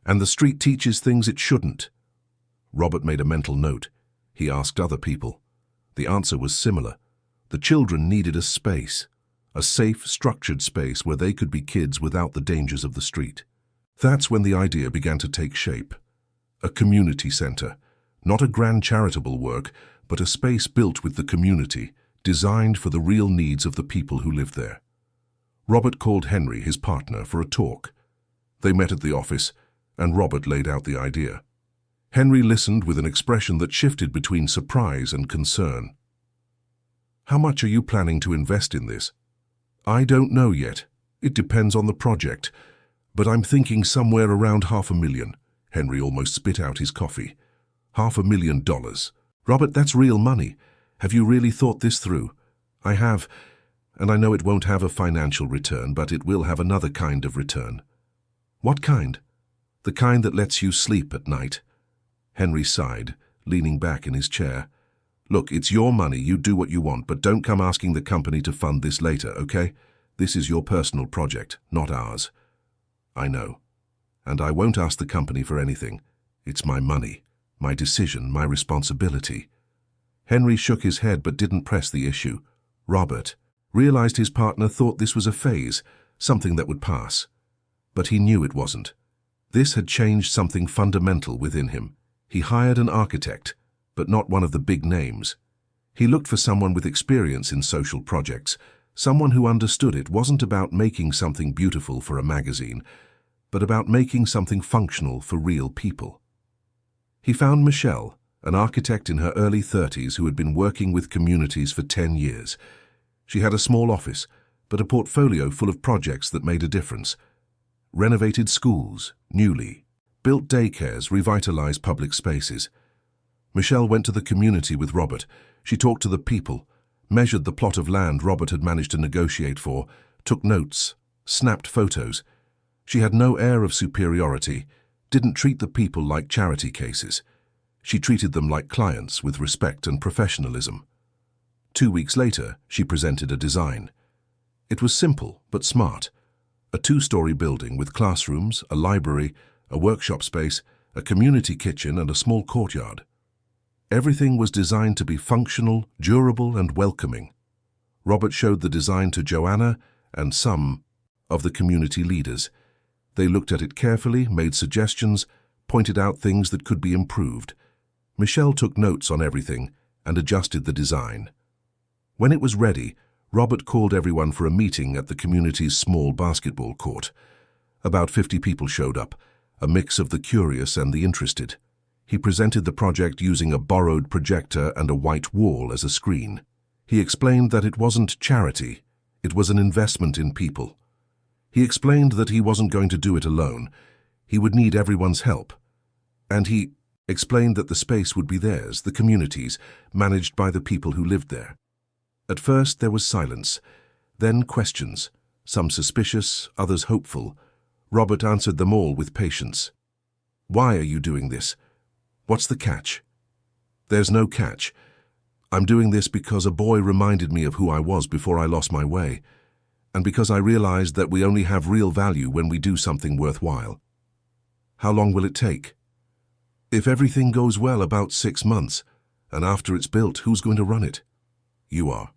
and the street teaches things it shouldn't. Robert made a mental note. He asked other people. The answer was similar. The children needed a space, a safe, structured space where they could be kids without the dangers of the street. That's when the idea began to take shape. A community center, not a grand charitable work, but a space built with the community, designed for the real needs of the people who lived there. Robert called Henry, his partner, for a talk. They met at the office, and Robert laid out the idea. Henry listened with an expression that shifted between surprise and concern. How much are you planning to invest in this? I don't know yet. It depends on the project. But I'm thinking somewhere around $500,000. Henry almost spit out his coffee. $500,000. Robert, that's real money. Have you really thought this through? I have, and I know it won't have a financial return, but it will have another kind of return. What kind? The kind that lets you sleep at night. Henry sighed, leaning back in his chair. Look, it's your money, you do what you want, but don't come asking the company to fund this later, okay? This is your personal project, not ours. I know. And I won't ask the company for anything. It's my money, my decision, my responsibility. Henry shook his head but didn't press the issue. Robert realized his partner thought this was a phase, something that would pass. But he knew it wasn't. This had changed something fundamental within him. He hired an architect, but not one of the big names. He looked for someone with experience in social projects, someone who understood it wasn't about making something beautiful for a magazine, but about making something functional for real people. He found Michelle, an architect in her early 30s who had been working with communities for 10 years. She had a small office, but a portfolio full of projects that made a difference. Renovated schools, newly, built daycares, revitalized public spaces. Michelle went to the community with Robert. She talked to the people, measured the plot of land Robert had managed to negotiate for, took notes, snapped photos. She had no air of superiority, didn't treat the people like charity cases. She treated them like clients with respect and professionalism. 2 weeks later, she presented a design. It was simple but smart. A 2-story building with classrooms, a library, a workshop space, a community kitchen and a small courtyard. Everything was designed to be functional, durable and welcoming. Robert showed the design to Joanna and some of the community leaders. They looked at it carefully, made suggestions, pointed out things that could be improved. Michelle took notes on everything and adjusted the design. When it was ready, Robert called everyone for a meeting at the community's small basketball court. About 50 people showed up, a mix of the curious and the interested. He presented the project using a borrowed projector and a white wall as a screen. He explained that it wasn't charity, it was an investment in people. He explained that he wasn't going to do it alone. He would need everyone's help. And he explained that the space would be theirs, the community's, managed by the people who lived there. At first there was silence, then questions, some suspicious, others hopeful. Robert answered them all with patience. Why are you doing this? What's the catch? There's no catch. I'm doing this because a boy reminded me of who I was before I lost my way, and because I realized that we only have real value when we do something worthwhile. How long will it take? If everything goes well, about 6 months. And after it's built, who's going to run it? You are.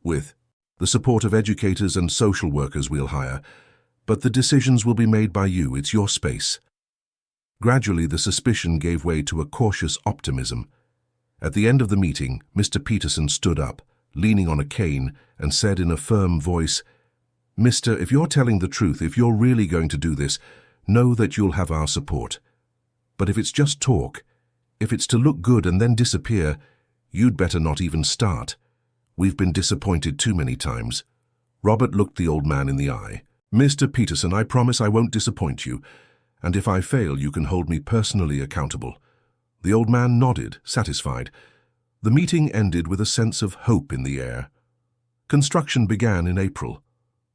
With the support of educators and social workers we'll hire. But the decisions will be made by you. It's your space. Gradually, the suspicion gave way to a cautious optimism. At the end of the meeting, Mr. Peterson stood up, leaning on a cane, and said in a firm voice, "Mister, if you're telling the truth, if you're really going to do this, know that you'll have our support. But if it's just talk, if it's to look good and then disappear, you'd better not even start. We've been disappointed too many times." Robert looked the old man in the eye. "Mr. Peterson, I promise I won't disappoint you, and if I fail, you can hold me personally accountable." The old man nodded, satisfied. The meeting ended with a sense of hope in the air. Construction began in April.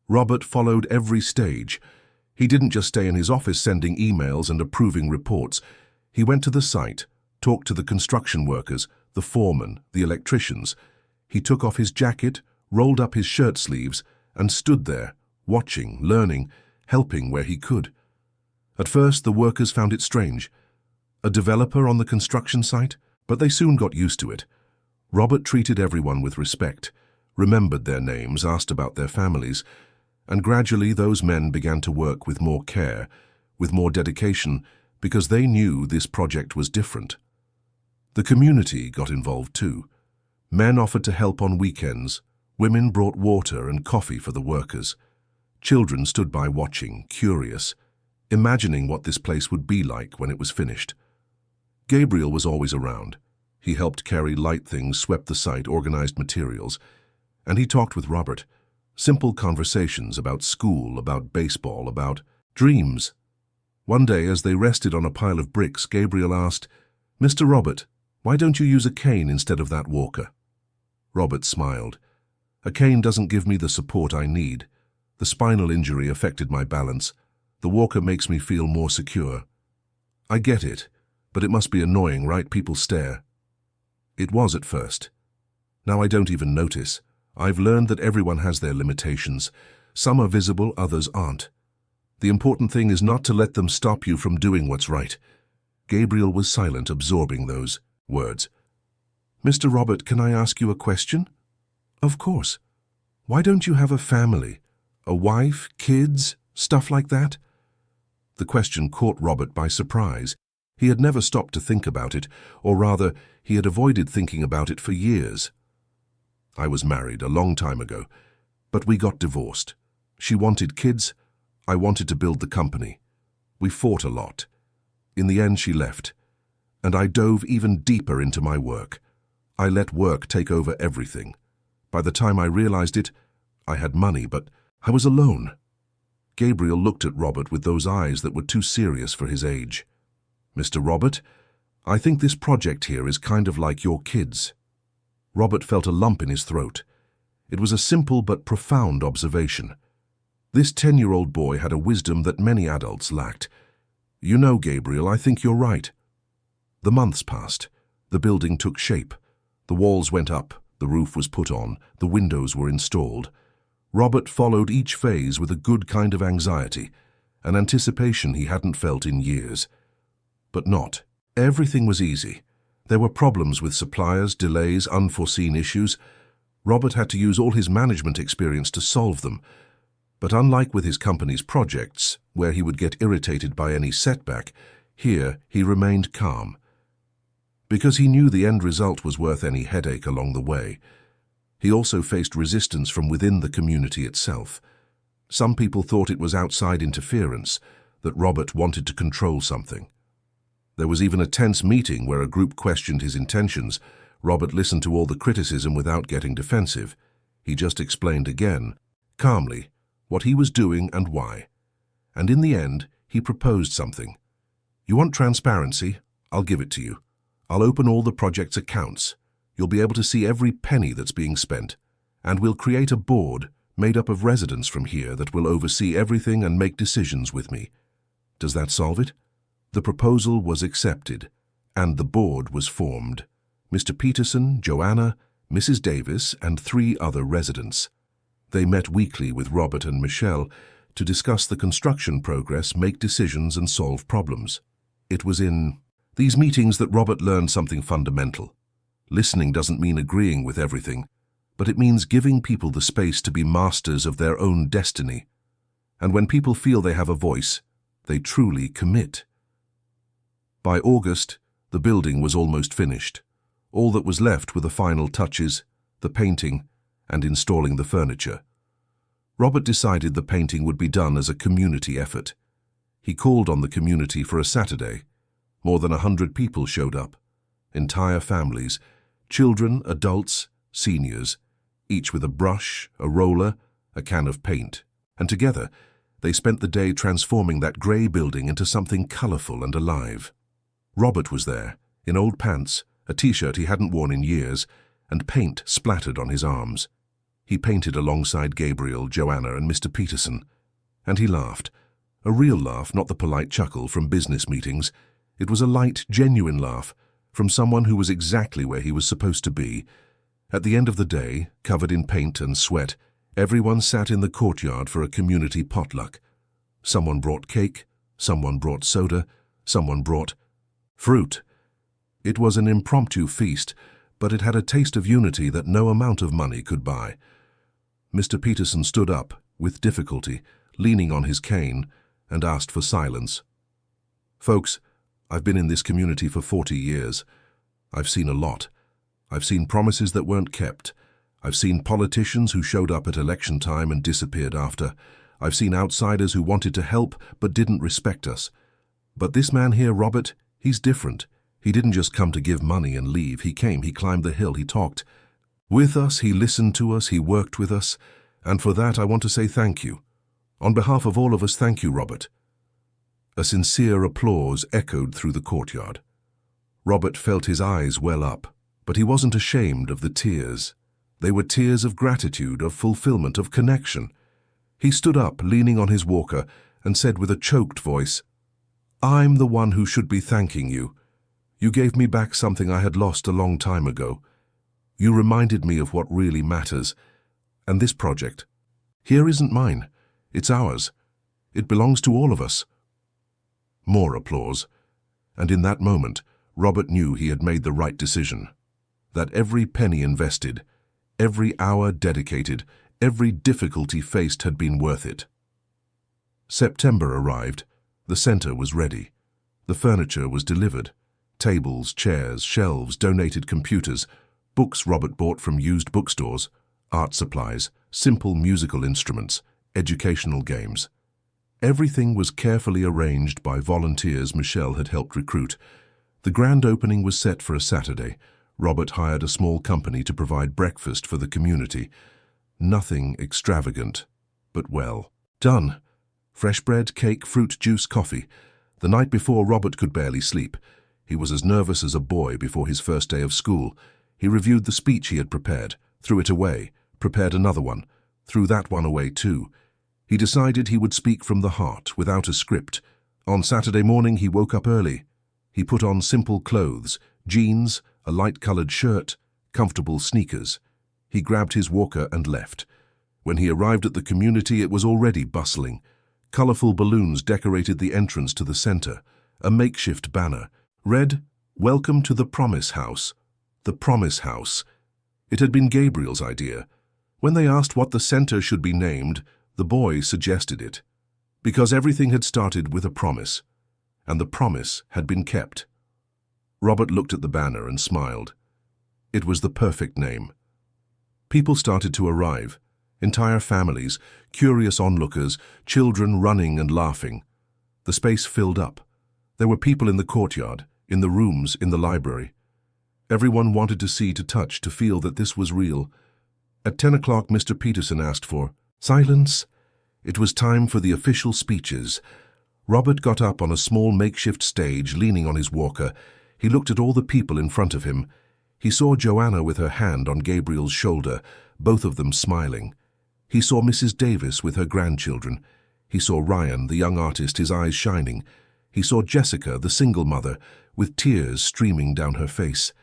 Robert followed every stage. He didn't just stay in his office sending emails and approving reports. He went to the site, talked to the construction workers, the foremen, the electricians. He took off his jacket, rolled up his shirt sleeves, and stood there, watching, learning, helping where he could. At first, the workers found it strange. A developer on the construction site? But they soon got used to it. Robert treated everyone with respect, remembered their names, asked about their families, and gradually those men began to work with more care, with more dedication, because they knew this project was different. The community got involved too. Men offered to help on weekends. Women brought water and coffee for the workers. Children stood by watching, curious, imagining what this place would be like when it was finished. Gabriel was always around. He helped carry light things, swept the site, organized materials. And he talked with Robert. Simple conversations about school, about baseball, about dreams. One day, as they rested on a pile of bricks, Gabriel asked, "Mr. Robert, why don't you use a cane instead of that walker?" Robert smiled. "A cane doesn't give me the support I need. The spinal injury affected my balance. The walker makes me feel more secure." "I get it. But it must be annoying, right? People stare." It was at first. Now I don't even notice. I've learned that everyone has their limitations. Some are visible, others aren't. The important thing is not to let them stop you from doing what's right. Gabriel was silent, absorbing those words. "Mr. Robert, can I ask you a question?" "Of course. Why don't you have a family? A wife, kids, stuff like that?" The question caught Robert by surprise. He had never stopped to think about it, or rather, he had avoided thinking about it for years. "I was married a long time ago, but we got divorced. She wanted kids, I wanted to build the company. We fought a lot. In the end, she left, and I dove even deeper into my work. I let work take over everything. By the time I realized it, I had money, but I was alone." Gabriel looked at Robert with those eyes that were too serious for his age. "Mr. Robert, I think this project here is kind of like your kids." Robert felt a lump in his throat. It was a simple but profound observation. This 10-year-old boy had a wisdom that many adults lacked. "You know, Gabriel, I think you're right." The months passed. The building took shape. The walls went up, the roof was put on, the windows were installed. Robert followed each phase with a good kind of anxiety, an anticipation he hadn't felt in years. But not. Everything was easy. There were problems with suppliers, delays, unforeseen issues. Robert had to use all his management experience to solve them. But unlike with his company's projects, where he would get irritated by any setback, here he remained calm. Because he knew the end result was worth any headache along the way. He also faced resistance from within the community itself. Some people thought it was outside interference, that Robert wanted to control something. There was even a tense meeting where a group questioned his intentions. Robert listened to all the criticism without getting defensive. He just explained again, calmly, what he was doing and why. And in the end, he proposed something. "You want transparency? I'll give it to you. I'll open all the project's accounts. You'll be able to see every penny that's being spent. And we'll create a board made up of residents from here that will oversee everything and make decisions with me. Does that solve it?" The proposal was accepted, and the board was formed. Mr. Peterson, Joanna, Mrs. Davis, and 3 other residents. They met weekly with Robert and Michelle to discuss the construction progress, make decisions, and solve problems. It was in these meetings that Robert learned something fundamental. Listening doesn't mean agreeing with everything, but it means giving people the space to be masters of their own destiny. And when people feel they have a voice, they truly commit. By August, the building was almost finished. All that was left were the final touches, the painting, and installing the furniture. Robert decided the painting would be done as a community effort. He called on the community for a Saturday. More than 100 people showed up. Entire families, children, adults, seniors, each with a brush, a roller, a can of paint. And together, they spent the day transforming that grey building into something colourful and alive. Robert was there, in old pants, a t-shirt he hadn't worn in years, and paint splattered on his arms. He painted alongside Gabriel, Joanna, and Mr. Peterson. And he laughed. A real laugh, not the polite chuckle from business meetings. It was a light, genuine laugh from someone who was exactly where he was supposed to be. At the end of the day, covered in paint and sweat, everyone sat in the courtyard for a community potluck. Someone brought cake, someone brought soda, someone brought fruit. It was an impromptu feast, but it had a taste of unity that no amount of money could buy. Mr. Peterson stood up, with difficulty, leaning on his cane, and asked for silence. "Folks, I've been in this community for 40 years. I've seen a lot. I've seen promises that weren't kept. I've seen politicians who showed up at election time and disappeared after. I've seen outsiders who wanted to help but didn't respect us. But this man here, Robert, he's different. He didn't just come to give money and leave. He came, he climbed the hill, he talked with us, he listened to us, he worked with us. And for that, I want to say thank you. On behalf of all of us, thank you, Robert." A sincere applause echoed through the courtyard. Robert felt his eyes well up, but he wasn't ashamed of the tears. They were tears of gratitude, of fulfillment, of connection. He stood up, leaning on his walker, and said with a choked voice, "I'm the one who should be thanking you. You gave me back something I had lost a long time ago. You reminded me of what really matters. And this project, here isn't mine. It's ours. It belongs to all of us." More applause. And in that moment, Robert knew he had made the right decision. That every penny invested, every hour dedicated, every difficulty faced had been worth it. September arrived. The centre was ready. The furniture was delivered. Tables, chairs, shelves, donated computers, books Robert bought from used bookstores, art supplies, simple musical instruments, educational games. Everything was carefully arranged by volunteers Michelle had helped recruit. The grand opening was set for a Saturday. Robert hired a small company to provide breakfast for the community. Nothing extravagant, but well done. Fresh bread, cake, fruit, juice, coffee. The night before, Robert could barely sleep. He was as nervous as a boy before his first day of school. He reviewed the speech he had prepared, threw it away, prepared another one, threw that one away too. He decided he would speak from the heart, without a script. On Saturday morning, he woke up early. He put on simple clothes, jeans, a light-colored shirt, comfortable sneakers. He grabbed his walker and left. When he arrived at the community, it was already bustling. Colorful balloons decorated the entrance to the center. A makeshift banner read, "Welcome to the Promise House." The Promise House. It had been Gabriel's idea. When they asked what the center should be named, the boy suggested it. Because everything had started with a promise, and the promise had been kept. Robert looked at the banner and smiled. It was the perfect name. People started to arrive. Entire families, curious onlookers, children running and laughing. The space filled up. There were people in the courtyard, in the rooms, in the library. Everyone wanted to see, to touch, to feel that this was real. At 10 o'clock, Mr. Peterson asked for silence. It was time for the official speeches. Robert got up on a small makeshift stage, leaning on his walker. He looked at all the people in front of him. He saw Joanna with her hand on Gabriel's shoulder, both of them smiling. He saw Mrs. Davis with her grandchildren. He saw Ryan, the young artist, his eyes shining. He saw Jessica, the single mother, with tears streaming down her face.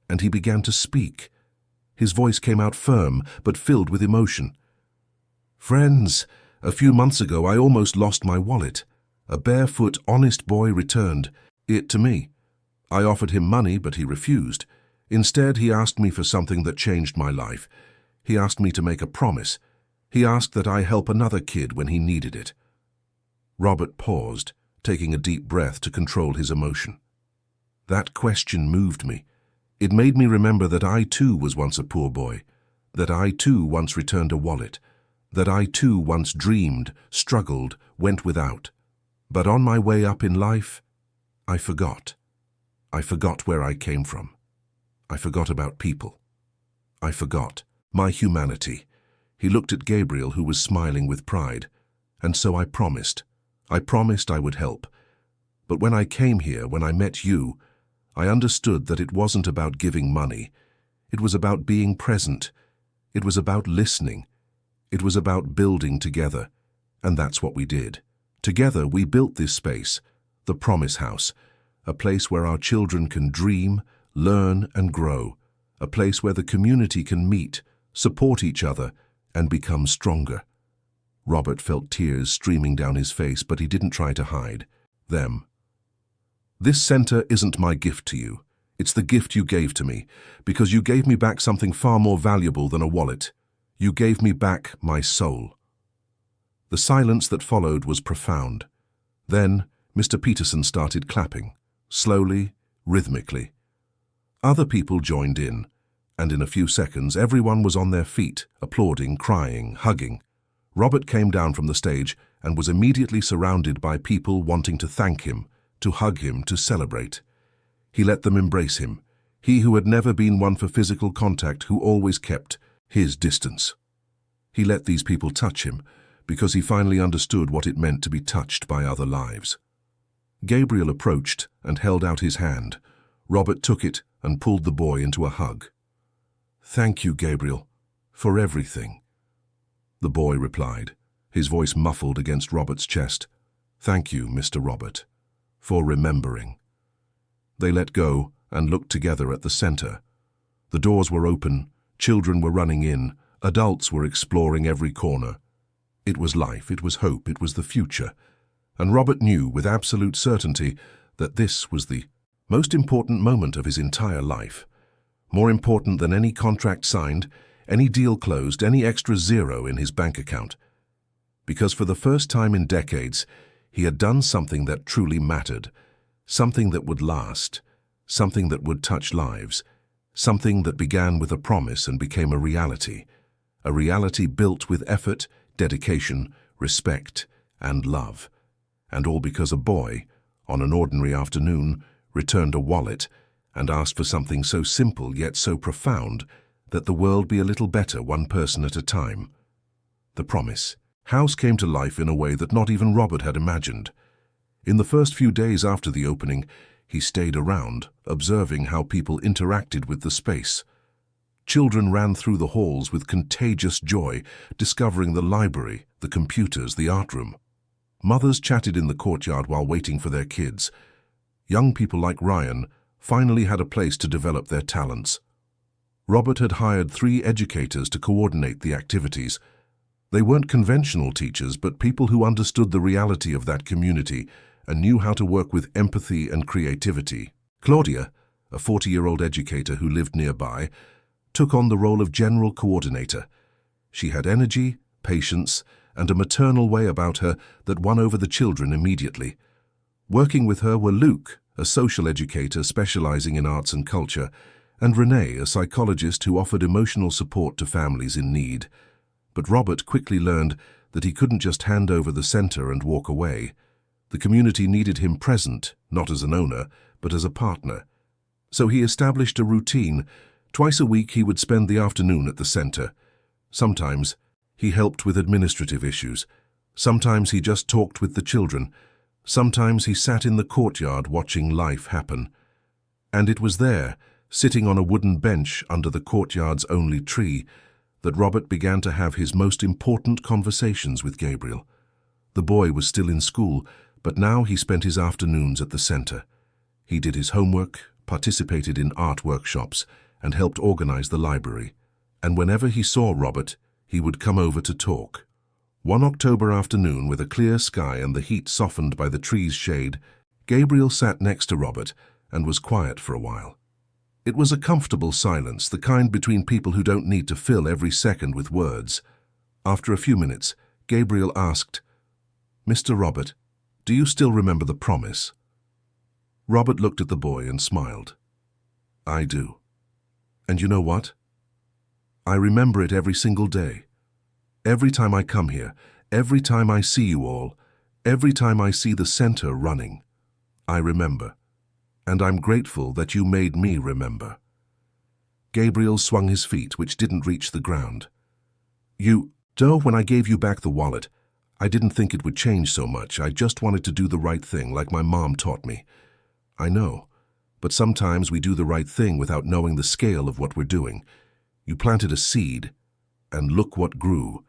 And he began to speak. His voice came out firm, but filled with emotion. "Friends, a few months ago I almost lost my wallet. A barefoot, honest boy returned. It to me. I offered him money, but he refused. Instead, he asked me for something that changed my life. He asked me to make a promise. He asked that I help another kid when he needed it. Robert paused, taking a deep breath to control his emotion. That question moved me. It made me remember that I too was once a poor boy, that I too once returned a wallet, that I too once dreamed, struggled, went without. But on my way up in life, I forgot. I forgot where I came from. I forgot about people. I forgot my humanity. He looked at Gabriel, who was smiling with pride. And so I promised. I promised I would help. But when I came here, when I met you, I understood that it wasn't about giving money. It was about being present. It was about listening. It was about building together. And that's what we did. Together we built this space, the Promise House, a place where our children can dream, learn and grow, a place where the community can meet, support each other, and become stronger. Robert felt tears streaming down his face, but he didn't try to hide them. This center isn't my gift to you. It's the gift you gave to me, because you gave me back something far more valuable than a wallet. You gave me back my soul. The silence that followed was profound. Then Mr. Peterson started clapping, slowly, rhythmically. Other people joined in, and in a few seconds everyone was on their feet, applauding, crying, hugging. Robert came down from the stage and was immediately surrounded by people wanting to thank him, to hug him, to celebrate. He let them embrace him, he who had never been one for physical contact, who always kept his distance. He let these people touch him, because he finally understood what it meant to be touched by other lives. Gabriel approached and held out his hand. Robert took it and pulled the boy into a hug. "Thank you, Gabriel, for everything." The boy replied, his voice muffled against Robert's chest. "Thank you, Mr. Robert, for remembering." They let go and looked together at the center. The doors were open, children were running in, adults were exploring every corner. It was life, it was hope, it was the future. And Robert knew with absolute certainty that this was the most important moment of his entire life. More important than any contract signed, any deal closed, any extra zero in his bank account. Because for the first time in decades, he had done something that truly mattered, something that would last, something that would touch lives, something that began with a promise and became a reality built with effort, dedication, respect, and love. And all because a boy, on an ordinary afternoon, returned a wallet and asked for something so simple yet so profound that the world be a little better one person at a time. The Promise House came to life in a way that not even Robert had imagined. In the first few days after the opening, he stayed around, observing how people interacted with the space. Children ran through the halls with contagious joy, discovering the library, the computers, the art room. Mothers chatted in the courtyard while waiting for their kids. Young people like Ryan finally had a place to develop their talents. Robert had hired 3 educators to coordinate the activities. They weren't conventional teachers, but people who understood the reality of that community and knew how to work with empathy and creativity. Claudia, a 40-year-old educator who lived nearby, took on the role of general coordinator. She had energy, patience, and a maternal way about her that won over the children immediately. Working with her were Luke, a social educator specializing in arts and culture, and Renee, a psychologist who offered emotional support to families in need. But Robert quickly learned that he couldn't just hand over the center and walk away. The community needed him present, not as an owner, but as a partner. So he established a routine. Twice a week he would spend the afternoon at the center. Sometimes he helped with administrative issues. Sometimes he just talked with the children. Sometimes he sat in the courtyard watching life happen. And it was there, sitting on a wooden bench under the courtyard's only tree, that Robert began to have his most important conversations with Gabriel. The boy was still in school, but now he spent his afternoons at the center. He did his homework, participated in art workshops, and helped organize the library. And whenever he saw Robert, he would come over to talk. One October afternoon, with a clear sky and the heat softened by the tree's shade, Gabriel sat next to Robert and was quiet for a while. It was a comfortable silence, the kind between people who don't need to fill every second with words. After a few minutes, Gabriel asked, "Mr. Robert, do you still remember the promise?" Robert looked at the boy and smiled. "I do. And you know what? I remember it every single day. Every time I come here, every time I see you all, every time I see the center running, I remember. And I'm grateful that you made me remember." Gabriel swung his feet, which didn't reach the ground. When I gave you back the wallet, I didn't think it would change so much. I just wanted to do the right thing, like my mom taught me. I know, but sometimes we do the right thing without knowing the scale of what we're doing. You planted a seed, and look what grew.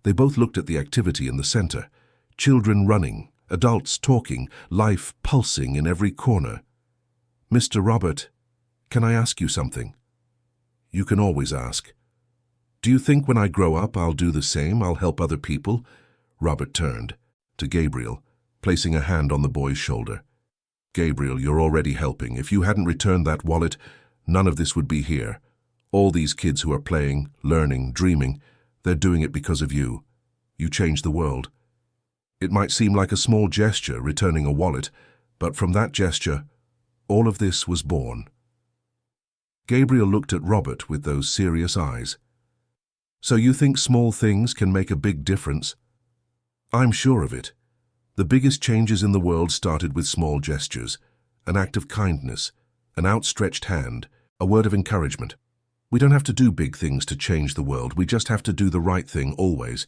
They both looked at the activity in the center. Children running, adults talking, life pulsing in every corner. "Mr. Robert, can I ask you something?" "You can always ask." "Do you think when I grow up I'll do the same? I'll help other people?" Robert turned to Gabriel, placing a hand on the boy's shoulder. "Gabriel, you're already helping. If you hadn't returned that wallet, none of this would be here. All these kids who are playing, learning, dreaming, they're doing it because of you. You changed the world. It might seem like a small gesture, returning a wallet, but from that gesture, all of this was born." Gabriel looked at Robert with those serious eyes. "So you think small things can make a big difference?" "I'm sure of it. The biggest changes in the world started with small gestures, an act of kindness, an outstretched hand, a word of encouragement. We don't have to do big things to change the world. We just have to do the right thing always.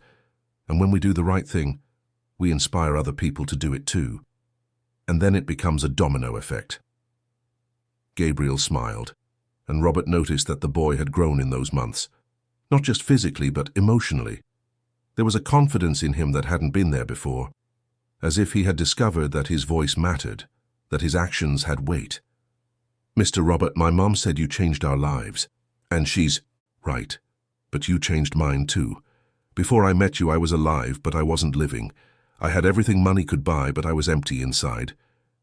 And when we do the right thing, we inspire other people to do it too. And then it becomes a domino effect." Gabriel smiled, and Robert noticed that the boy had grown in those months, not just physically but emotionally. There was a confidence in him that hadn't been there before, as if he had discovered that his voice mattered, that his actions had weight. "Mr. Robert, my mom said you changed our lives. And she's right, but you changed mine too. Before I met you, I was alive, but I wasn't living. I had everything money could buy, but I was empty inside.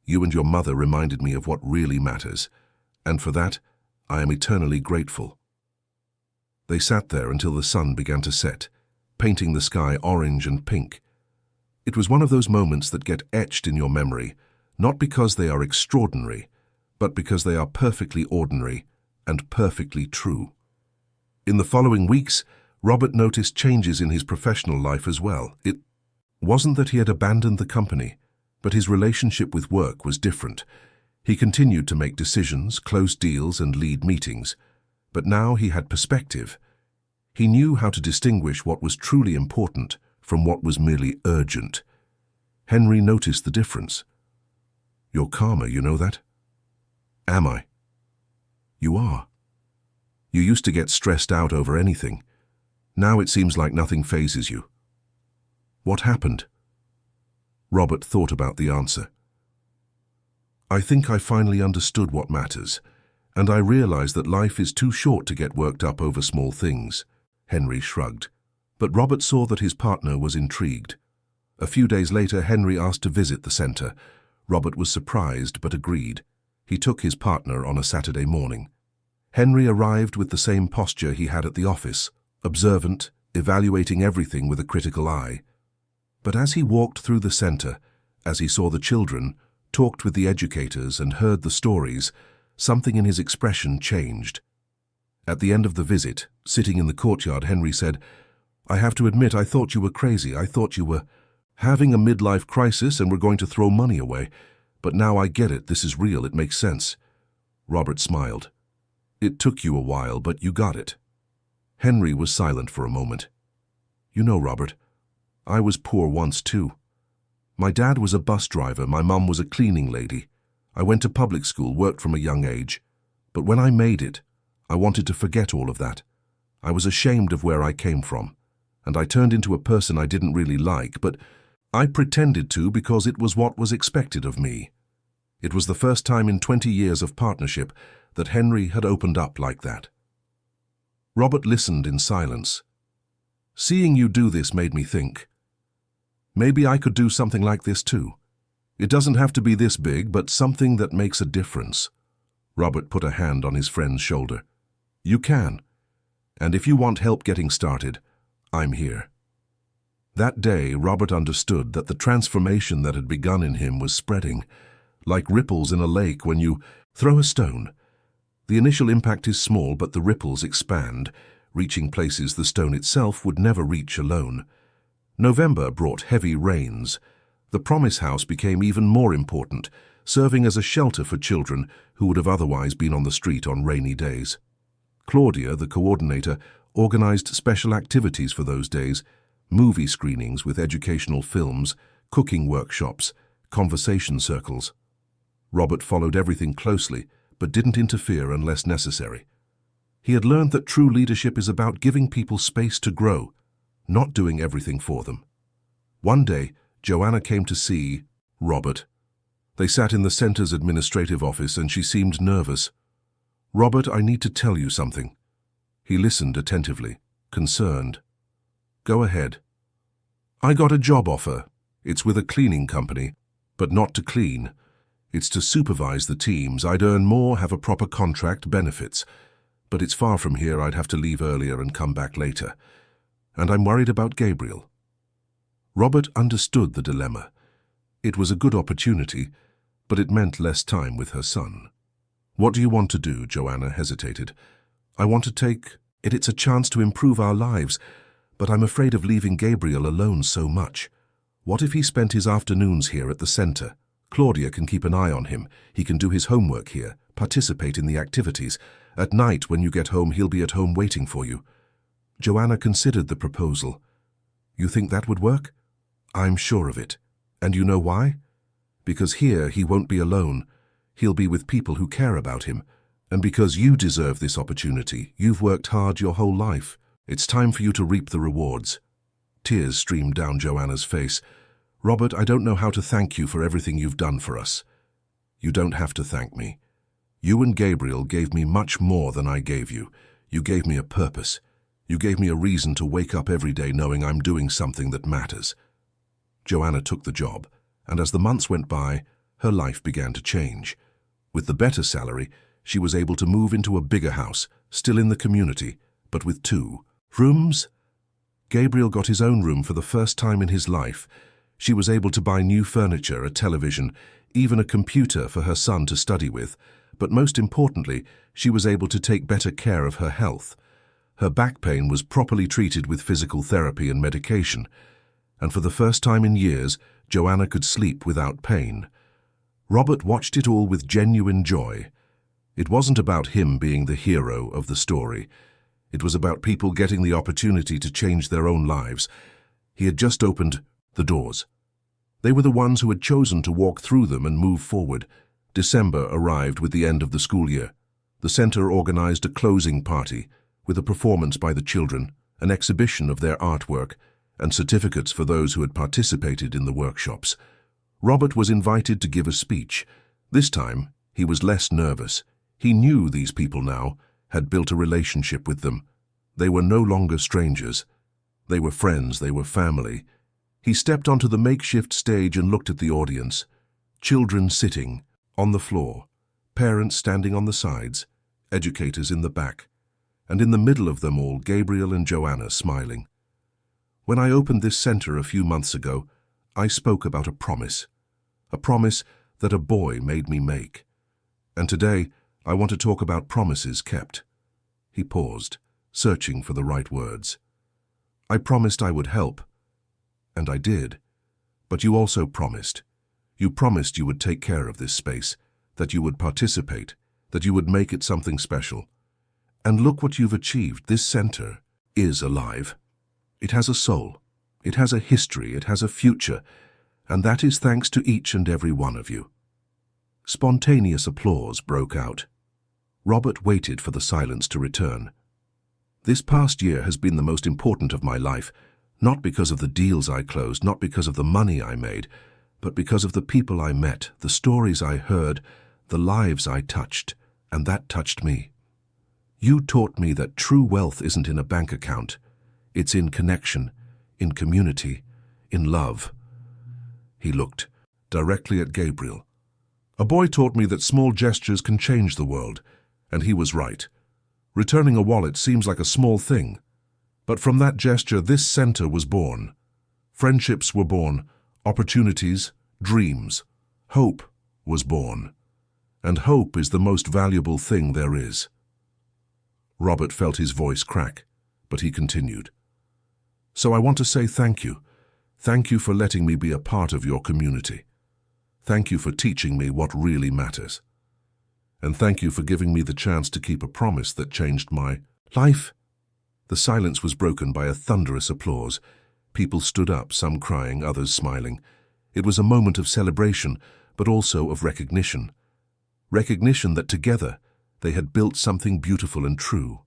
You and your mother reminded me of what really matters, and for that, I am eternally grateful." They sat there until the sun began to set, painting the sky orange and pink. It was one of those moments that get etched in your memory, not because they are extraordinary, but because they are perfectly ordinary and perfectly true. In the following weeks, Robert noticed changes in his professional life as well. It wasn't that he had abandoned the company, but his relationship with work was different. He continued to make decisions, close deals, and lead meetings. But now he had perspective. He knew how to distinguish what was truly important from what was merely urgent. Henry noticed the difference. "You're calmer, you know that?" "Am I?" "You are. You used to get stressed out over anything. Now it seems like nothing phases you." "What happened?" Robert thought about the answer. "I think I finally understood what matters, and I realized that life is too short to get worked up over small things." Henry shrugged, but Robert saw that his partner was intrigued. A few days later, Henry asked to visit the center. Robert was surprised but agreed. He took his partner on a Saturday morning. Henry arrived with the same posture he had at the office, observant, evaluating everything with a critical eye. But as he walked through the center, as he saw the children, talked with the educators, and heard the stories, something in his expression changed. At the end of the visit, sitting in the courtyard, Henry said, "I have to admit, I thought you were crazy. I thought you were having a midlife crisis and were going to throw money away. But now I get it. This is real. It makes sense." Robert smiled. "It took you a while, but you got it." Henry was silent for a moment. "You know, Robert, I was poor once too. My dad was a bus driver. My mum was a cleaning lady. I went to public school, worked from a young age. But when I made it, I wanted to forget all of that. I was ashamed of where I came from, and I turned into a person I didn't really like, but I pretended to because it was what was expected of me." It was the first time in 20 years of partnership that Henry had opened up like that. Robert listened in silence. "Seeing you do this made me think, maybe I could do something like this too. It doesn't have to be this big, but something that makes a difference. Robert put a hand on his friend's shoulder. You can. And if you want help getting started, I'm here. That day, Robert understood that the transformation that had begun in him was spreading, like ripples in a lake when you throw a stone. The initial impact is small, but the ripples expand, reaching places the stone itself would never reach alone. November brought heavy rains. The Promise House became even more important, serving as a shelter for children who would have otherwise been on the street on rainy days. Claudia, the coordinator, organized special activities for those days, movie screenings with educational films, cooking workshops, conversation circles. Robert followed everything closely, but didn't interfere unless necessary. He had learned that true leadership is about giving people space to grow, not doing everything for them. One day, Joanna came to see Robert. They sat in the center's administrative office and she seemed nervous. Robert, I need to tell you something. He listened attentively, concerned. Go ahead. I got a job offer. It's with a cleaning company, but not to clean. It's to supervise the teams. I'd earn more, have a proper contract, benefits. But it's far from here. I'd have to leave earlier and come back later. And I'm worried about Gabriel. Robert understood the dilemma. It was a good opportunity, but it meant less time with her son. What do you want to do? Joanna hesitated. I want to take it. It's a chance to improve our lives, but I'm afraid of leaving Gabriel alone so much. What if he spent his afternoons here at the center? Claudia can keep an eye on him. He can do his homework here, participate in the activities. At night, when you get home, he'll be at home waiting for you. Joanna considered the proposal. You think that would work? I'm sure of it. And you know why? Because here he won't be alone. He'll be with people who care about him. And because you deserve this opportunity, you've worked hard your whole life. It's time for you to reap the rewards. Tears streamed down Joanna's face. Robert, I don't know how to thank you for everything you've done for us. You don't have to thank me. You and Gabriel gave me much more than I gave you. You gave me a purpose. You gave me a reason to wake up every day knowing I'm doing something that matters. Joanna took the job, and as the months went by, her life began to change. With the better salary, she was able to move into a bigger house, still in the community, but with 2 rooms. Gabriel got his own room for the first time in his life. She was able to buy new furniture, a television, even a computer for her son to study with. But most importantly, she was able to take better care of her health. Her back pain was properly treated with physical therapy and medication. And for the first time in years, Joanna could sleep without pain. Robert watched it all with genuine joy. It wasn't about him being the hero of the story. It was about people getting the opportunity to change their own lives. He had just opened the doors. They were the ones who had chosen to walk through them and move forward. December arrived with the end of the school year. The center organized a closing party with a performance by the children, an exhibition of their artwork, and certificates for those who had participated in the workshops. Robert was invited to give a speech. This time, he was less nervous. He knew these people now, had built a relationship with them. They were no longer strangers. They were friends, they were family. He stepped onto the makeshift stage and looked at the audience. Children sitting on the floor, parents standing on the sides, educators in the back, and in the middle of them all, Gabriel and Joanna smiling. When I opened this center a few months ago, I spoke about a promise that a boy made me make. And today, I want to talk about promises kept. He paused, searching for the right words. I promised I would help, and I did. But you also promised. You promised you would take care of this space, that you would participate, that you would make it something special. And look what you've achieved. This center is alive. It has a soul. It has a history. It has a future. And that is thanks to each and every one of you. Spontaneous applause broke out. Robert waited for the silence to return. This past year has been the most important of my life, not because of the deals I closed, not because of the money I made, but because of the people I met, the stories I heard, the lives I touched, and that touched me. You taught me that true wealth isn't in a bank account. It's in connection, in community, in love. He looked directly at Gabriel. A boy taught me that small gestures can change the world, and he was right. Returning a wallet seems like a small thing, but from that gesture this center was born. Friendships were born, opportunities, dreams. Hope was born. And hope is the most valuable thing there is. Robert felt his voice crack, but he continued. So I want to say thank you. Thank you for letting me be a part of your community. Thank you for teaching me what really matters. And thank you for giving me the chance to keep a promise that changed my life. The silence was broken by a thunderous applause. People stood up, some crying, others smiling. It was a moment of celebration, but also of recognition. Recognition that together they had built something beautiful and true.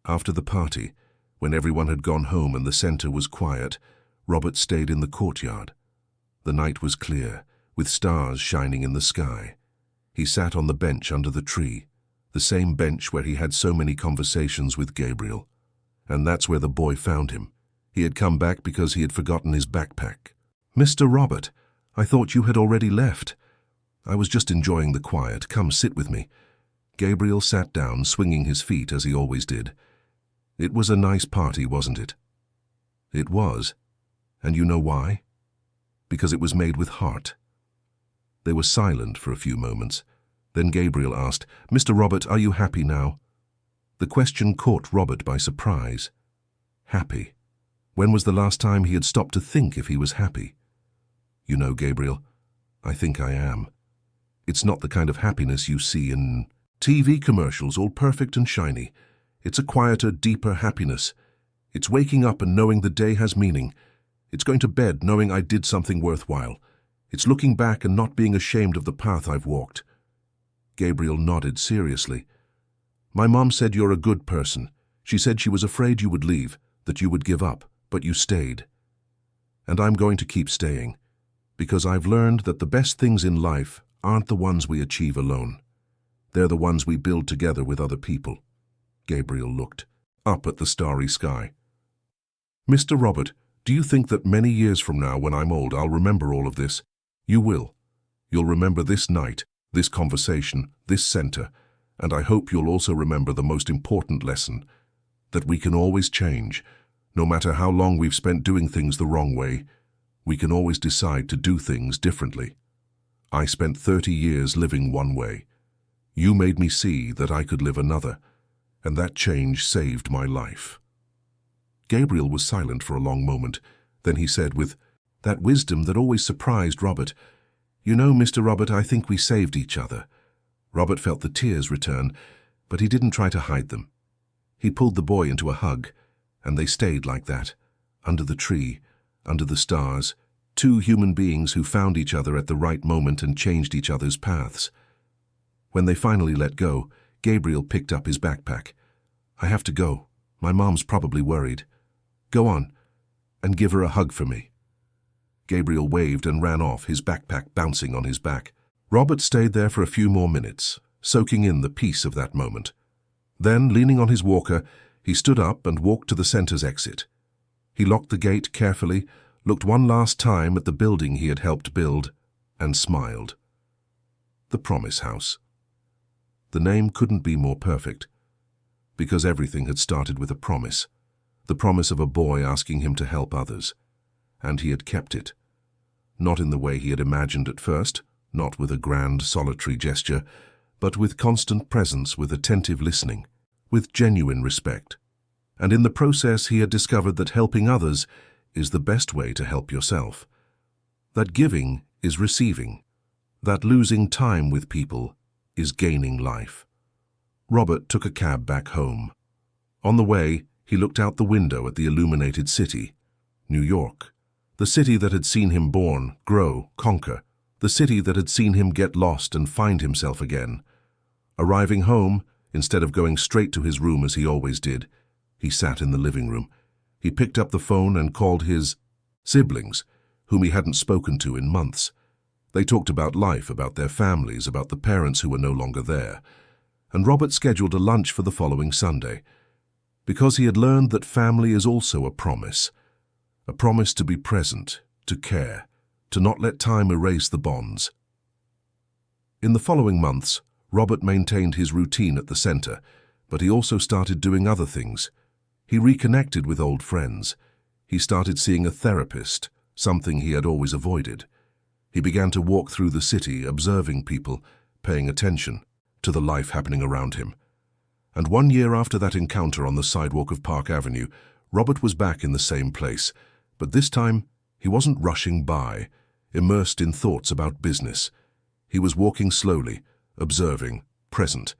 After the party, when everyone had gone home and the center was quiet, Robert stayed in the courtyard. The night was clear, with stars shining in the sky. He sat on the bench under the tree, the same bench where he had so many conversations with Gabriel. And that's where the boy found him. He had come back because he had forgotten his backpack. "Mr. Robert, I thought you had already left." "I was just enjoying the quiet. Come sit with me." Gabriel sat down, swinging his feet as he always did. "It was a nice party, wasn't it?" "It was. And you know why? Because it was made with heart." They were silent for a few moments. Then Gabriel asked, "Mr. Robert, are you happy now?" The question caught Robert by surprise. Happy? When was the last time he had stopped to think if he was happy? "You know, Gabriel, I think I am. It's not the kind of happiness you see in TV commercials, all perfect and shiny. It's a quieter, deeper happiness. It's waking up and knowing the day has meaning. It's going to bed knowing I did something worthwhile. It's looking back and not being ashamed of the path I've walked." Gabriel nodded seriously. "My mom said you're a good person. She said she was afraid you would leave, that you would give up, but you stayed. And I'm going to keep staying, because I've learned that the best things in life aren't the ones we achieve alone. They're the ones we build together with other people." Gabriel looked up at the starry sky. "Mr. Robert, do you think that many years from now, when I'm old, I'll remember all of this?" "You will. You'll remember this night, this conversation, this center, and I hope you'll also remember the most important lesson, that we can always change. No matter how long we've spent doing things the wrong way, we can always decide to do things differently. I spent 30 years living one way. You made me see that I could live another, and that change saved my life." Gabriel was silent for a long moment. Then he said with that wisdom that always surprised Robert, "You know, Mr. Robert, I think we saved each other." Robert felt the tears return, but he didn't try to hide them. He pulled the boy into a hug, and they stayed like that, under the tree, under the stars, two human beings who found each other at the right moment and changed each other's paths. When they finally let go, Gabriel picked up his backpack. "I have to go. My mom's probably worried. Go on, and give her a hug for me." Gabriel waved and ran off, his backpack bouncing on his back. Robert stayed there for a few more minutes, soaking in the peace of that moment. Then, leaning on his walker, he stood up and walked to the center's exit. He locked the gate carefully, looked one last time at the building he had helped build, and smiled. The Promise House. The name couldn't be more perfect, because everything had started with a promise. The promise of a boy asking him to help others. And he had kept it. Not in the way he had imagined at first, not with a grand, solitary gesture, but with constant presence, with attentive listening, with genuine respect. And in the process he had discovered that helping others is the best way to help yourself. That giving is receiving. That losing time with people is gaining life. Robert took a cab back home. On the way, he looked out the window at the illuminated city, New York. The city that had seen him born, grow, conquer. The city that had seen him get lost and find himself again. Arriving home, instead of going straight to his room as he always did, he sat in the living room. He picked up the phone and called his siblings, whom he hadn't spoken to in months. They talked about life, about their families, about the parents who were no longer there. And Robert scheduled a lunch for the following Sunday, because he had learned that family is also a promise to be present, to care, to not let time erase the bonds. In the following months, Robert maintained his routine at the center, but he also started doing other things. He reconnected with old friends. He started seeing a therapist, something he had always avoided. He began to walk through the city, observing people, paying attention to the life happening around him. And 1 year after that encounter on the sidewalk of Park Avenue, Robert was back in the same place, but this time he wasn't rushing by, immersed in thoughts about business. He was walking slowly, observing, present.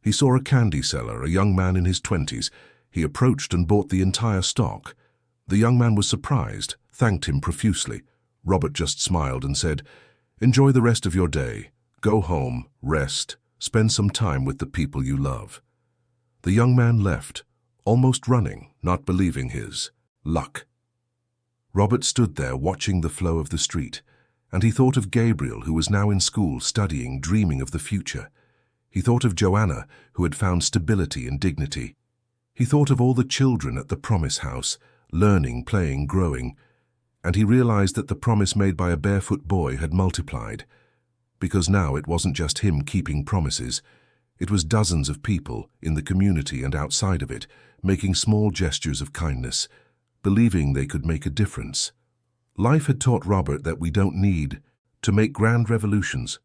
He saw a candy seller, a young man in his 20s. He approached and bought the entire stock. The young man was surprised, thanked him profusely. Robert just smiled and said, "Enjoy the rest of your day. Go home, rest, spend some time with the people you love." The young man left, almost running, not believing his luck. Robert stood there watching the flow of the street, and he thought of Gabriel, who was now in school, studying, dreaming of the future. He thought of Joanna, who had found stability and dignity. He thought of all the children at the Promise House, learning, playing, growing, and he realized that the promise made by a barefoot boy had multiplied, because now it wasn't just him keeping promises. It was dozens of people in the community and outside of it, making small gestures of kindness, believing they could make a difference. Life had taught Robert that we don't need to make grand revolutions.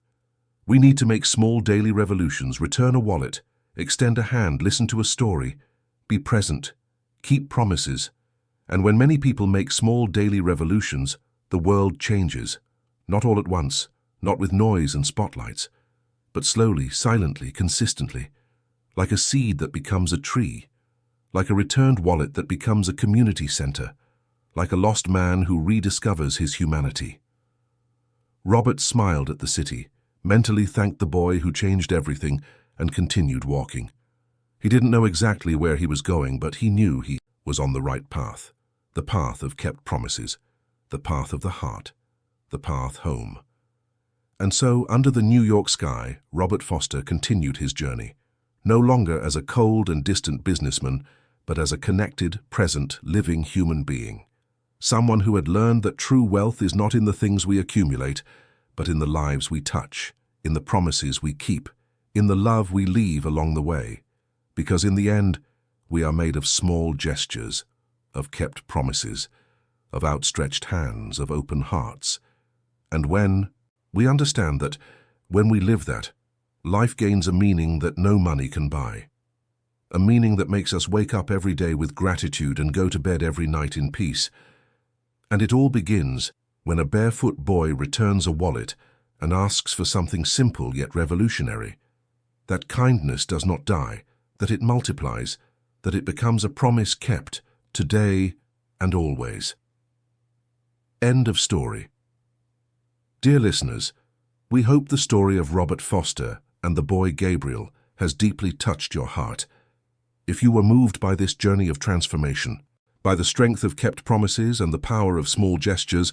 We need to make small daily revolutions, return a wallet, extend a hand, listen to a story, be present, keep promises. And when many people make small daily revolutions, the world changes. Not all at once, not with noise and spotlights, but slowly, silently, consistently, like a seed that becomes a tree, like a returned wallet that becomes a community center, like a lost man who rediscovers his humanity. Robert smiled at the city, mentally thanked the boy who changed everything, and continued walking. He didn't know exactly where he was going, but he knew he was on the right path, the path of kept promises, the path of the heart, the path home. And so, under the New York sky, Robert Foster continued his journey, no longer as a cold and distant businessman, but as a connected, present, living human being. Someone who had learned that true wealth is not in the things we accumulate, but in the lives we touch, in the promises we keep, in the love we leave along the way. Because in the end, we are made of small gestures, of kept promises, of outstretched hands, of open hearts. And when we understand that, when we live that, life gains a meaning that no money can buy. A meaning that makes us wake up every day with gratitude and go to bed every night in peace. And it all begins when a barefoot boy returns a wallet and asks for something simple yet revolutionary. That kindness does not die, that it multiplies, that it becomes a promise kept today and always. End of story. Dear listeners, we hope the story of Robert Foster and the boy Gabriel has deeply touched your heart. If you were moved by this journey of transformation, by the strength of kept promises and the power of small gestures,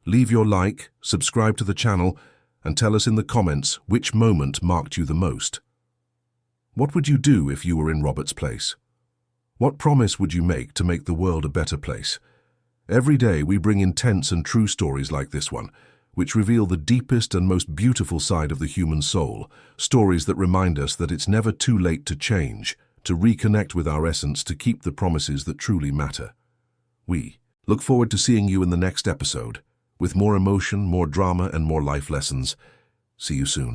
leave your like, subscribe to the channel, and tell us in the comments which moment marked you the most. What would you do if you were in Robert's place? What promise would you make to make the world a better place? Every day we bring intense and true stories like this one, which reveal the deepest and most beautiful side of the human soul, stories that remind us that it's never too late to change, to reconnect with our essence, to keep the promises that truly matter. We look forward to seeing you in the next episode, with more emotion, more drama, and more life lessons. See you soon.